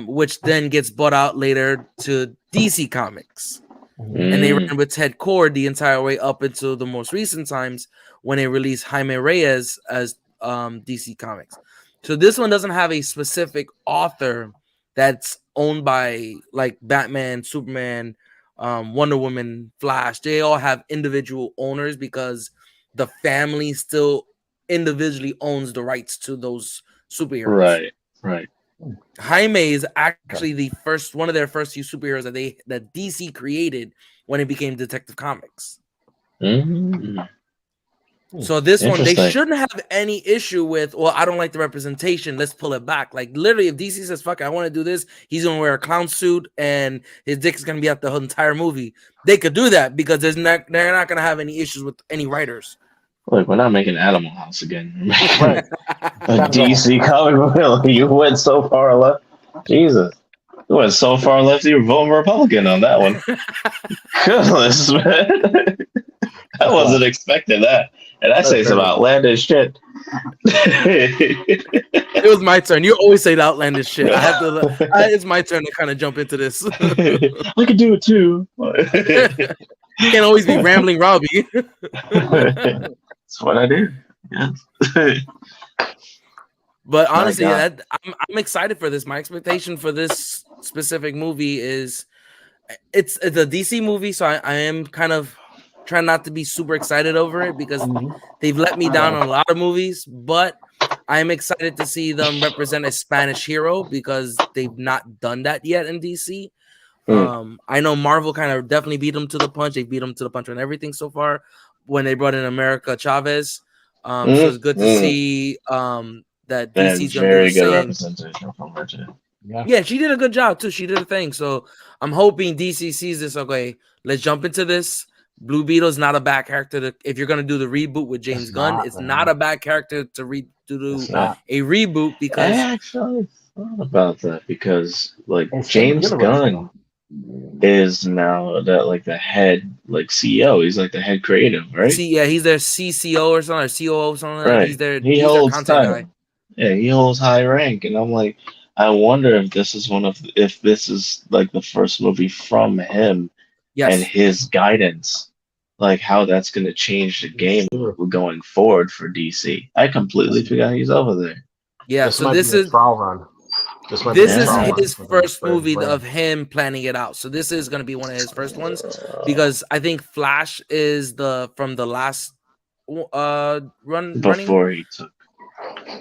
which then gets bought out later to DC Comics. And they ran with Ted Kord the entire way up until the most recent times when they released Jaime Reyes as DC Comics. So this one doesn't have a specific author that's owned by like Batman, Superman, Wonder Woman, Flash. They all have individual owners because the family still individually owns the rights to those superheroes. Right. Jaime is actually the first one of their first few superheroes that DC created when it became Detective Comics. So this one they shouldn't have any issue with. Well, I don't like the representation. Let's pull it back. Like literally, if DC says "fuck it," I want to do this, he's gonna wear a clown suit and his dick is gonna be out the whole entire movie. They could do that because they're not gonna have any issues with any writers. Look, we're not making Animal House again. Right. A DC comic book. You went so far left. Jesus. You went so far left, you were voting Republican on that one. Goodness, man. I wasn't expecting that. And I say some outlandish shit. It was my turn. You always say the outlandish shit. I have to. It's my turn to kind of jump into this. I could do it too. You can't always be rambling, Robbie. That's what I do. Yeah. But honestly, I'm excited for this. My expectation for this specific movie is it's a DC movie, so I am kind of trying not to be super excited over it because they've let me down on a lot of movies. But I'm excited to see them represent a Spanish hero because they've not done that yet in DC. I know Marvel kind of definitely beat them to the punch. They beat them to the punch on everything so far when they brought in America Chavez. So it's good to see that DC's going to do the same. Representation from her too. Yeah, she did a good job too. She did a thing. So I'm hoping DC sees this. Okay, let's jump into this. Blue Beetle is not a bad character. If you're going to do the reboot with James Gunn, it's not a bad character to do a reboot because I actually thought about that because like James Gunn is now the head CEO. He's like the head creative, right? He's their CCO or something, or COO or something. Right. He holds content guy. Yeah, he holds high rank, and I'm like, I wonder if this is like the first movie from him and his guidance, like how that's going to change the game going forward for DC. I completely forgot he's over there. Yeah, so this is trial run. This is his first movie of him planning it out. So this is going to be one of his first ones because I think Flash is from the last run before he took.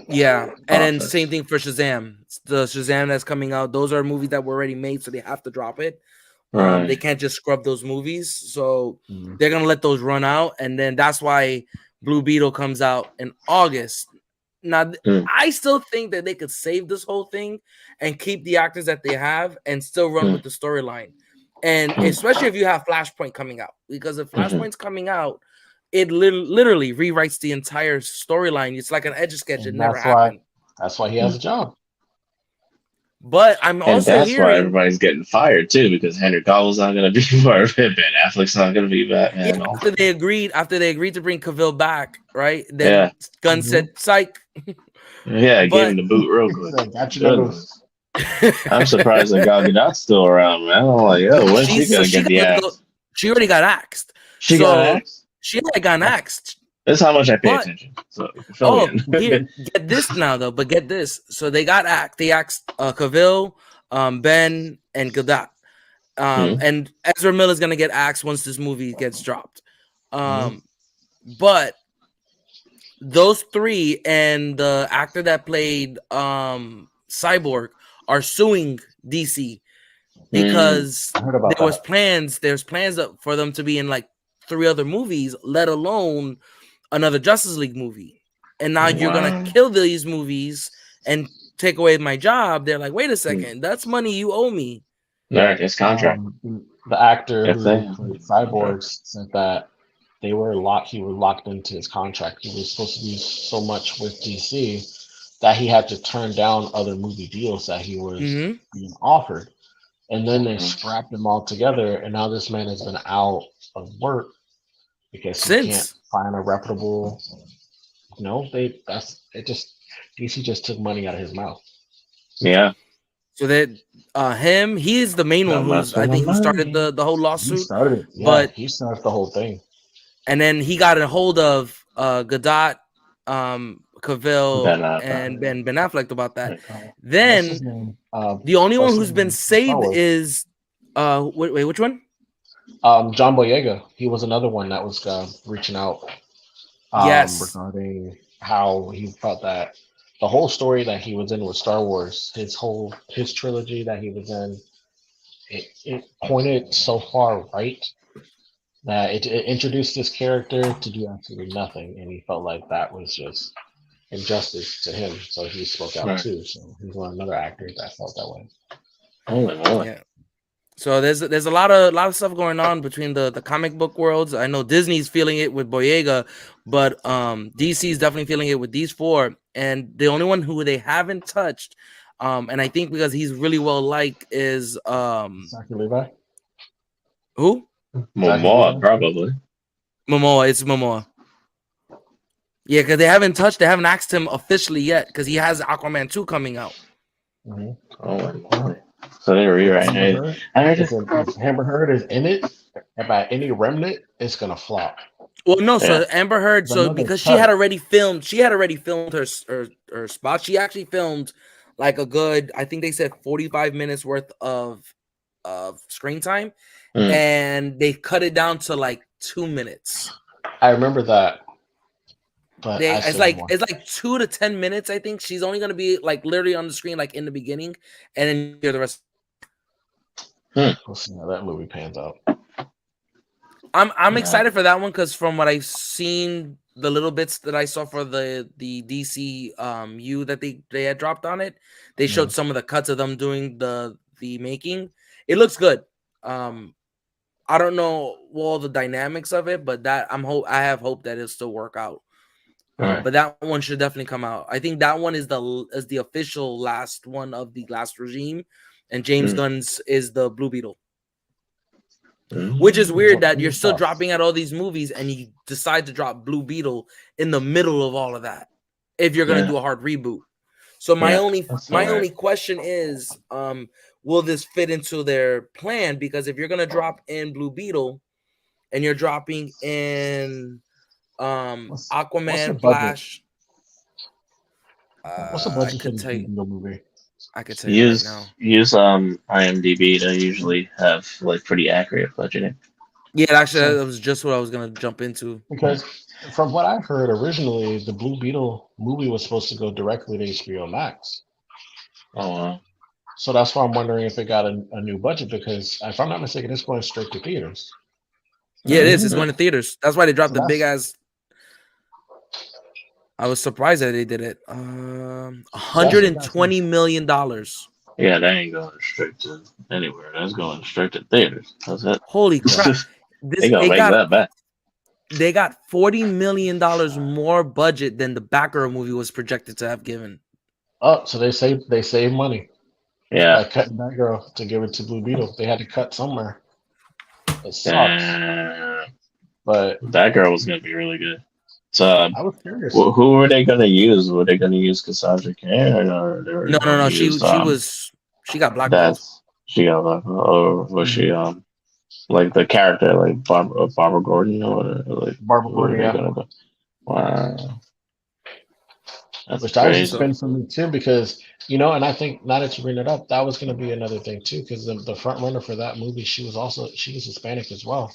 Yeah, and then same thing for Shazam. The Shazam that's coming out, those are movies that were already made, so they have to drop it. Right. They can't just scrub those movies, so they're gonna let those run out, and then that's why Blue Beetle comes out in August. Now, I still think that they could save this whole thing and keep the actors that they have and still run with the storyline, and especially if you have Flashpoint coming out, because if Flashpoint's coming out, it literally rewrites the entire storyline. It's like an Etch-a-Sketch. It never happened. That's why he has a job. But I'm also that's why everybody's getting fired too, because Henry Cavill's not going to be part of it. Ben Affleck's not going to be Batman. Yeah, after they agreed to bring Cavill back, right? Then Gunn said, "Psych." Yeah, gave him the boot real quick. I'm surprised that Gal Gadot's still around, man. I'm like, when's she going to get the axe? She already got axed. She got axed? She already got axed. That's how much I pay attention. So, get this now though. But get this. So they got axed. They axed Cavill, Ben, and Gadot. And Ezra Miller's gonna get axed once this movie gets dropped. But those three and the actor that played Cyborg are suing DC because there's plans for them to be in like 3 other movies, let alone another Justice League movie. And now you're gonna kill these movies and take away my job. They're like, wait a second, that's money you owe me. His contract. The actor who played Cyborg said that he was locked into his contract. He was supposed to do so much with DC that he had to turn down other movie deals that he was being offered. And then they scrapped him all together, and now this man has been out of work because he can't find a reputable No, that's it. Just DC just took money out of his mouth. Yeah. So that he's the main one Don't who's mess I with my think who started money. the whole He lawsuit. started it. Yeah, But he started the whole thing. and then he got a hold of Godot, Ben Cavill, and Affleck. Ben Affleck about that. What's his Then name? the only one What's who's his been name? Star saved Wars. is wait, which one? John Boyega. He was another one that was reaching out Yes. regarding how he felt that the whole story that he was in with Star Wars, his trilogy that he was in, it pointed so far right that it introduced this character to do absolutely nothing, and he felt like that was just injustice to him. So he spoke out Right. too. So he's one another actor that felt that way. Holy moly. Yeah. So there's a lot of stuff going on between the comic book worlds. I know Disney's feeling it with Boyega, but DC's definitely feeling it with these four. And the only one who they haven't touched, and I think because he's really well liked, is Zachary Levi. who? Zachary Momoa, Levi. probably. Momoa. It's Momoa. Yeah, because they haven't asked him officially yet, because he has Aquaman 2 coming out. Mm-hmm. Holy moly. So they were If rewriting Amber it. Heard, I heard if Amber Heard is in it, and by any remnant, it's gonna flop. Well, no, so Yeah. Amber Heard, 'Cause I so know they because cut it. she had already filmed her spot. She actually filmed like a good, I think they said 45 minutes worth of screen time, Mm. and they cut it down to like 2 minutes. I remember that, but I It's still like want. 2 to 10 minutes. I think she's only gonna be like literally on the screen like in the beginning, and then hear the rest. We'll see how that movie pans out. I'm Yeah. excited for that one because from what I've seen, the little bits that I saw for the DC U that they had dropped on it, they showed some of the cuts of them doing the making. It looks good. I don't know all the dynamics of it, but that I have hope that it'll still work out. Right. But that one should definitely come out. I think that one is the official last one of the last regime, and James Gunn's is the Blue Beetle. Which is weird that you're still dropping out all these movies and you decide to drop Blue Beetle in the middle of all of that if you're gonna do a hard reboot. So my only question is, will this fit into their plan? Because if you're gonna drop in Blue Beetle and you're dropping in Aquaman, Flash, what's the budget for the Blue Beetle movie? I could tell you right now. Use IMDb to usually have like pretty accurate budgeting. Yeah, actually, that was just what I was gonna jump into. Because from what I've heard, originally the Blue Beetle movie was supposed to go directly to HBO Max. Oh wow. So that's why I'm wondering if it got a new budget. Because if I'm not mistaken, it's going straight to theaters. Yeah, it is. It's going to theaters. That's why they dropped So the big ass. I was surprised that they did it. $120 million. Yeah, that ain't going straight to anywhere. That's going straight to theaters. That's it. Holy crap! They gonna make that back. They got $40 million more budget than the Batgirl movie was projected to have given. Oh, so they save money. Yeah, by cutting Batgirl to give it to Blue Beetle. They had to cut somewhere. It sucks. But Batgirl was gonna be really good. So I was curious. Who were they gonna use? Were they gonna use Cassandra Cain or No. She got blackballed. She got blackballed. Or was she like the character like Barbara Gordon or like Barbara Gordon? Yeah. Wow. That's Which that was crazy. a spin for me too, because and I think now that you bring it up, that was going to be another thing too, because the front runner for that movie, she was Hispanic as well.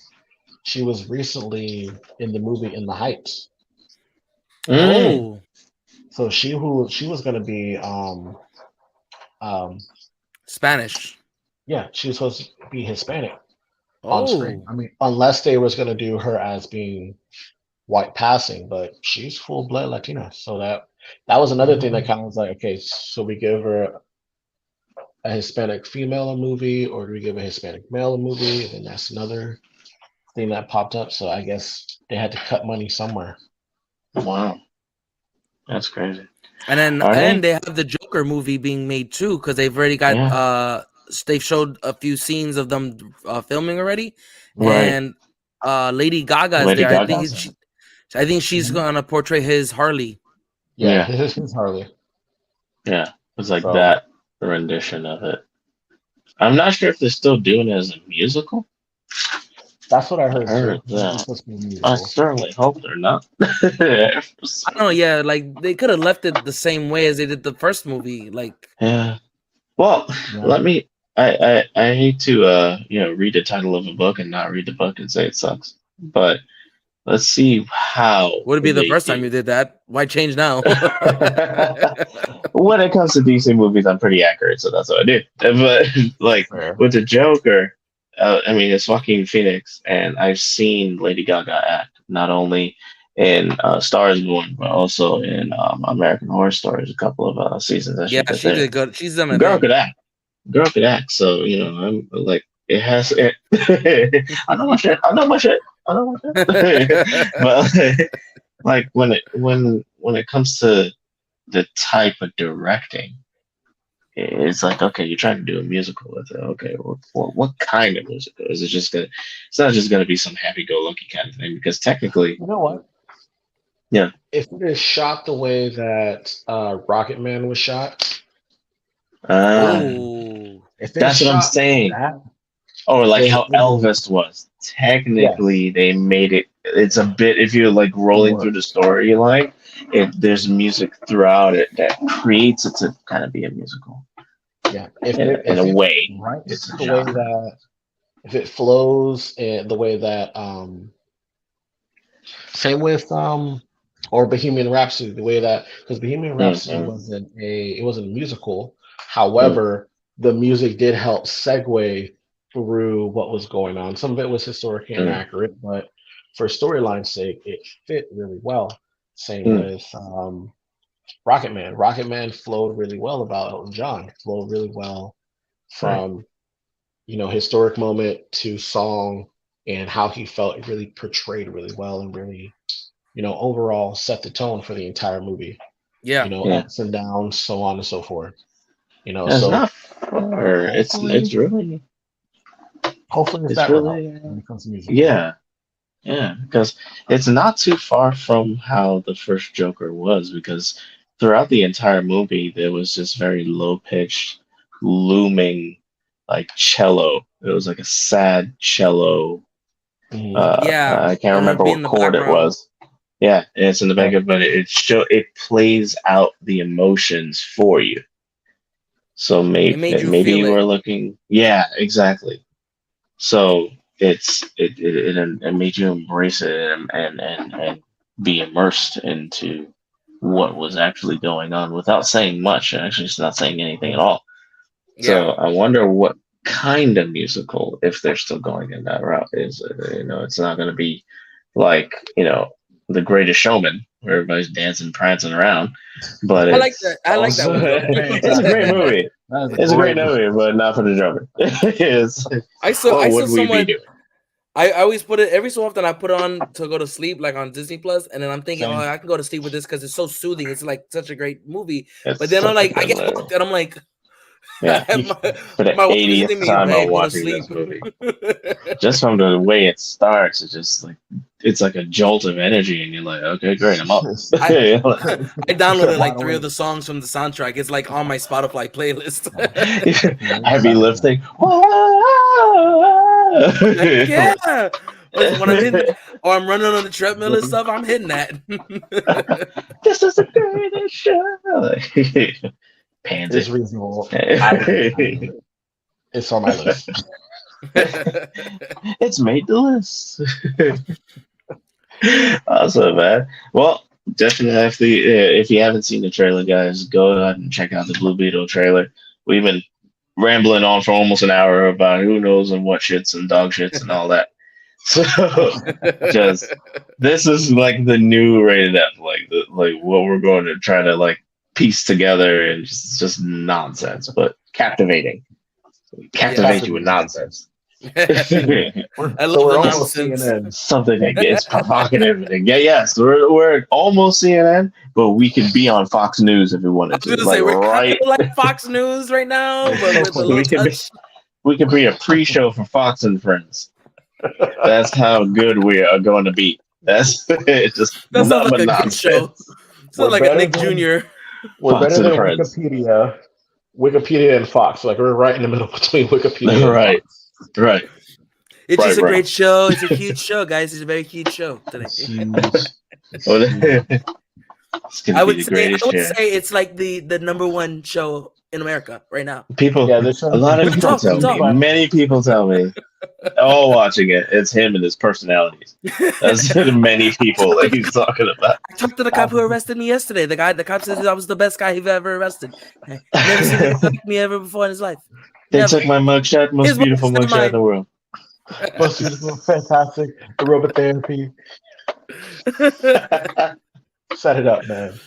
She was recently in the movie In the Heights. Oh, so she was going to be Spanish. Yeah, she was supposed to be Hispanic Oh. on screen. I mean, unless they was going to do her as being white passing, but she's full blood Latina. So that was another thing that kind of was like, okay, so we give her a Hispanic female a movie, or do we give a Hispanic male a movie? And that's another thing that popped up. So I guess they had to cut money somewhere. Wow, that's crazy. And then they have the Joker movie being made too, because they've already got they've showed a few scenes of them filming already, right. And Lady Gaga is there. I think I think she's gonna portray his Harley. Yeah, his Harley. Yeah, it's like that rendition of it. I'm not sure if they're still doing it as a musical. That's what I heard. I certainly hope they're not. I don't know. Yeah, like they could have left it the same way as they did the first movie. Like, yeah. Well, let me. I hate to read the title of a book and not read the book and say it sucks. But let's see how. Would it be the first time you did that? Why change now? When it comes to DC movies, I'm pretty accurate, so that's what I do. But like with the Joker. I mean, it's Joaquin Phoenix, and I've seen Lady Gaga act not only in Star is Born, but also in American Horror Stories. A couple of seasons. That yeah, she did good. She's done Girl could act. Girl could act. So I'm like, it has. I know my shit. But like when it comes to the type of directing. It's like, okay, you're trying to do a musical with it. Okay, what kind of musical? Is it just gonna? It's not just gonna be some happy-go-lucky kind of thing, because technically, you know what? Yeah. If it is shot the way that Rocket Man was shot, that's what I'm saying. Or like how Elvis was. Technically, they made it. It's a bit. If you're like rolling through the storyline, there's music throughout it that creates it to kind of be a musical. Yeah, in a way, right? It's the way that if it flows, the way that same with or Bohemian Rhapsody, the way that because Bohemian Rhapsody wasn't a musical. However, the music did help segue through what was going on. Some of it was historically inaccurate, but for storyline's sake, it fit really well. Same with Rocket Man. Rocket Man flowed really well about Elton John. Flowed really well from historic moment to song and how he felt. It really portrayed really well and really overall set the tone for the entire movie. Yeah. Ups and downs, so on and so forth. It's so not far. It's really. Hopefully, it's that really when it comes to music. Yeah, because it's not too far from how the first Joker was. Because throughout the entire movie, there was just very low pitched, looming, like cello. It was like a sad cello. I can't remember what chord it was. Yeah, it's in the background, but it plays out the emotions for you. So maybe you were looking. Yeah, exactly. So it made you embrace it and be immersed into what was actually going on without saying much. Actually, it's not saying anything at all. Yeah. So I wonder what kind of musical, if they're still going in that route, is. It's not going to be like The Greatest Showman, where everybody's dancing, prancing around. But I like that. I like that one. It's a great movie. It's a great movie, but not for the Joker. I saw someone. I always put it every so often. I put it on to go to sleep, like on Disney Plus, and then I'm thinking, I can go to sleep with this because it's so soothing. It's like such a great movie. But then I'm like, I get hooked, and I'm like, yeah, for the 80th time I'm watching this movie. Just from the way it starts, it's like a jolt of energy, and you're like, okay, great, I'm up. I downloaded like 3 of the songs from the soundtrack. It's like on my Spotify playlist. Heavy lifting. Yeah. When I'm running on the treadmill and stuff, I'm hitting that. This is the greatest show. Pansy. It's reasonable. It's on my list. It's made the list. Awesome, man. Well, definitely, if you haven't seen the trailer, guys, go ahead and check out the Blue Beetle trailer. We've been rambling on for almost an hour about who knows and what shits and dog shits and all that. So, this is like the new rated F, like what we're going to try to piece together, and just nonsense, but captivating. Captivate you with nonsense. I love the nonsense. Something that gets provocative. Yes, we're almost CNN, but we could be on Fox News if we wanted to. Like Fox News right now, but with a little touch. We could be a pre-show for Fox and Friends. That's how good we are going to be. That's it. Just That sounds like a good nonsense. show. Sounds like a Nick Jr. We're Fox better and than Friends. Wikipedia and Fox. Like we're right in the middle between Wikipedia and Right. Fox. Right. It's Right, just a bro. great show. It's a huge show, guys. It's a very huge show today. It's gonna I be would the say greatest show. it's like the number one show in America right now. People, Yeah, a lot of people tell me. Many people tell me. All watching it, it's him and his personalities. That's many people that he's talking about. I talked to the cop who arrested me yesterday. The cop said I was the best guy he've ever arrested. Never seen anyone like me ever before in his life. They Never. took my mugshot, most His beautiful mugshot mugshot in the world. Most beautiful, fantastic aerobotherapy. Set it up, man.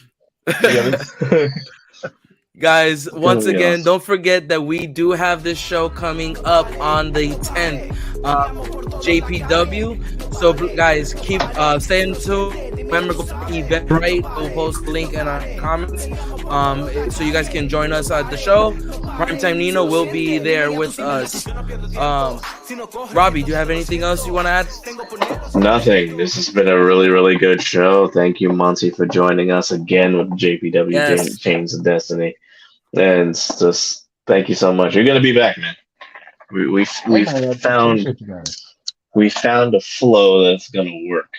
Guys, once Really again, awesome. don't forget that we do have this show coming up on the 10th, JPW. So, guys, keep staying tuned. Remember, go to Eventbrite. We'll post the link in our comments, so you guys can join us at the show. PrimeTime Nino will be there with us. Robbie, do you have anything else you want to add? Nothing. This has been a really, really good show. Thank you, Monty, for joining us again with JPW Yes. Chains of Destiny. And it's just thank you so much. You're gonna be back, man. We found a flow that's gonna work.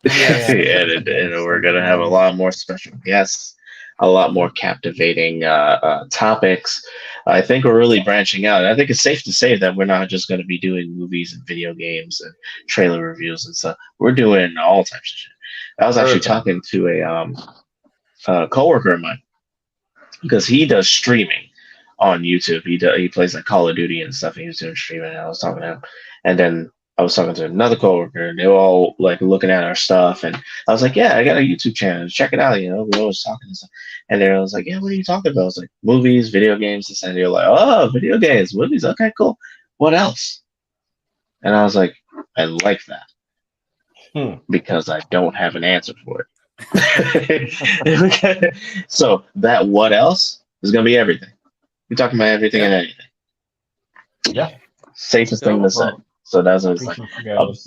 and we're gonna have a lot more special guests, a lot more captivating topics. I think we're really branching out. I think it's safe to say that we're not just going to be doing movies and video games and trailer reviews and stuff. We're doing all types of shit. I was actually talking to a coworker of mine because he does streaming on YouTube. He plays like Call of Duty and stuff. And he was doing streaming. And I was talking to him, and then I was talking to another coworker, and they were all like looking at our stuff, and I was like, "Yeah, I got a YouTube channel. Check it out." You know, we always talking and stuff. And they was like, "Yeah, what are you talking about?" I was like, "Movies, video games." And they're like, "Oh, video games, movies. Okay, cool. What else?" And I was like, "I like that because I don't have an answer for it." So that what else is gonna be everything. We're talking about everything and anything. Yeah, safest thing to say. So that's what it's like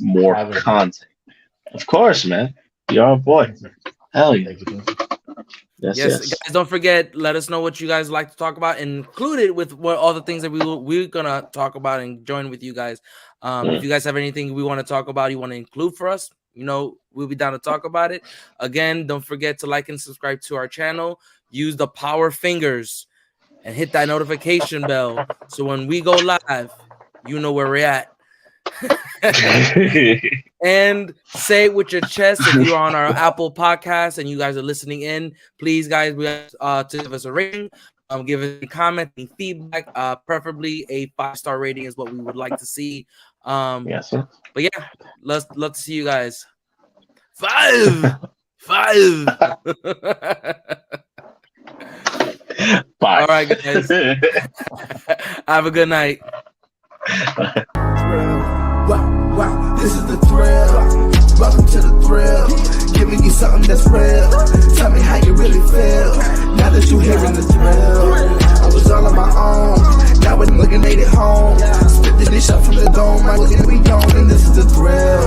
more content. Of course, man. You're our boy. Hell yeah. Yes, guys, don't forget, let us know what you guys like to talk about, and include it with what all the things that we're gonna talk about and join with you guys. If you guys have anything we want to talk about, you want to include for us, you know, we'll be down to talk about it. Again, don't forget to like and subscribe to our channel. Use the power fingers and hit that notification bell so when we go live, you know where we're at. And say it with your chest if you're on our Apple podcast and you guys are listening in. Please, guys, we have to give us a rating, give us a comment and feedback. Preferably a 5-star rating is what we would like to see. Yes, sir. But yeah, love to see you guys. 5. Bye. All right, guys. Have a good night. Wow, this is the thrill. Welcome to the thrill. Giving you something that's real. Tell me how you really feel. Now that you're hearing the thrill. I was all on my own. Now we're looking at it home. Spit the dish up from the dome. I look at we gone, and this is the thrill.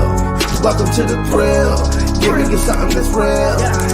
Welcome to the thrill. Giving you something that's real.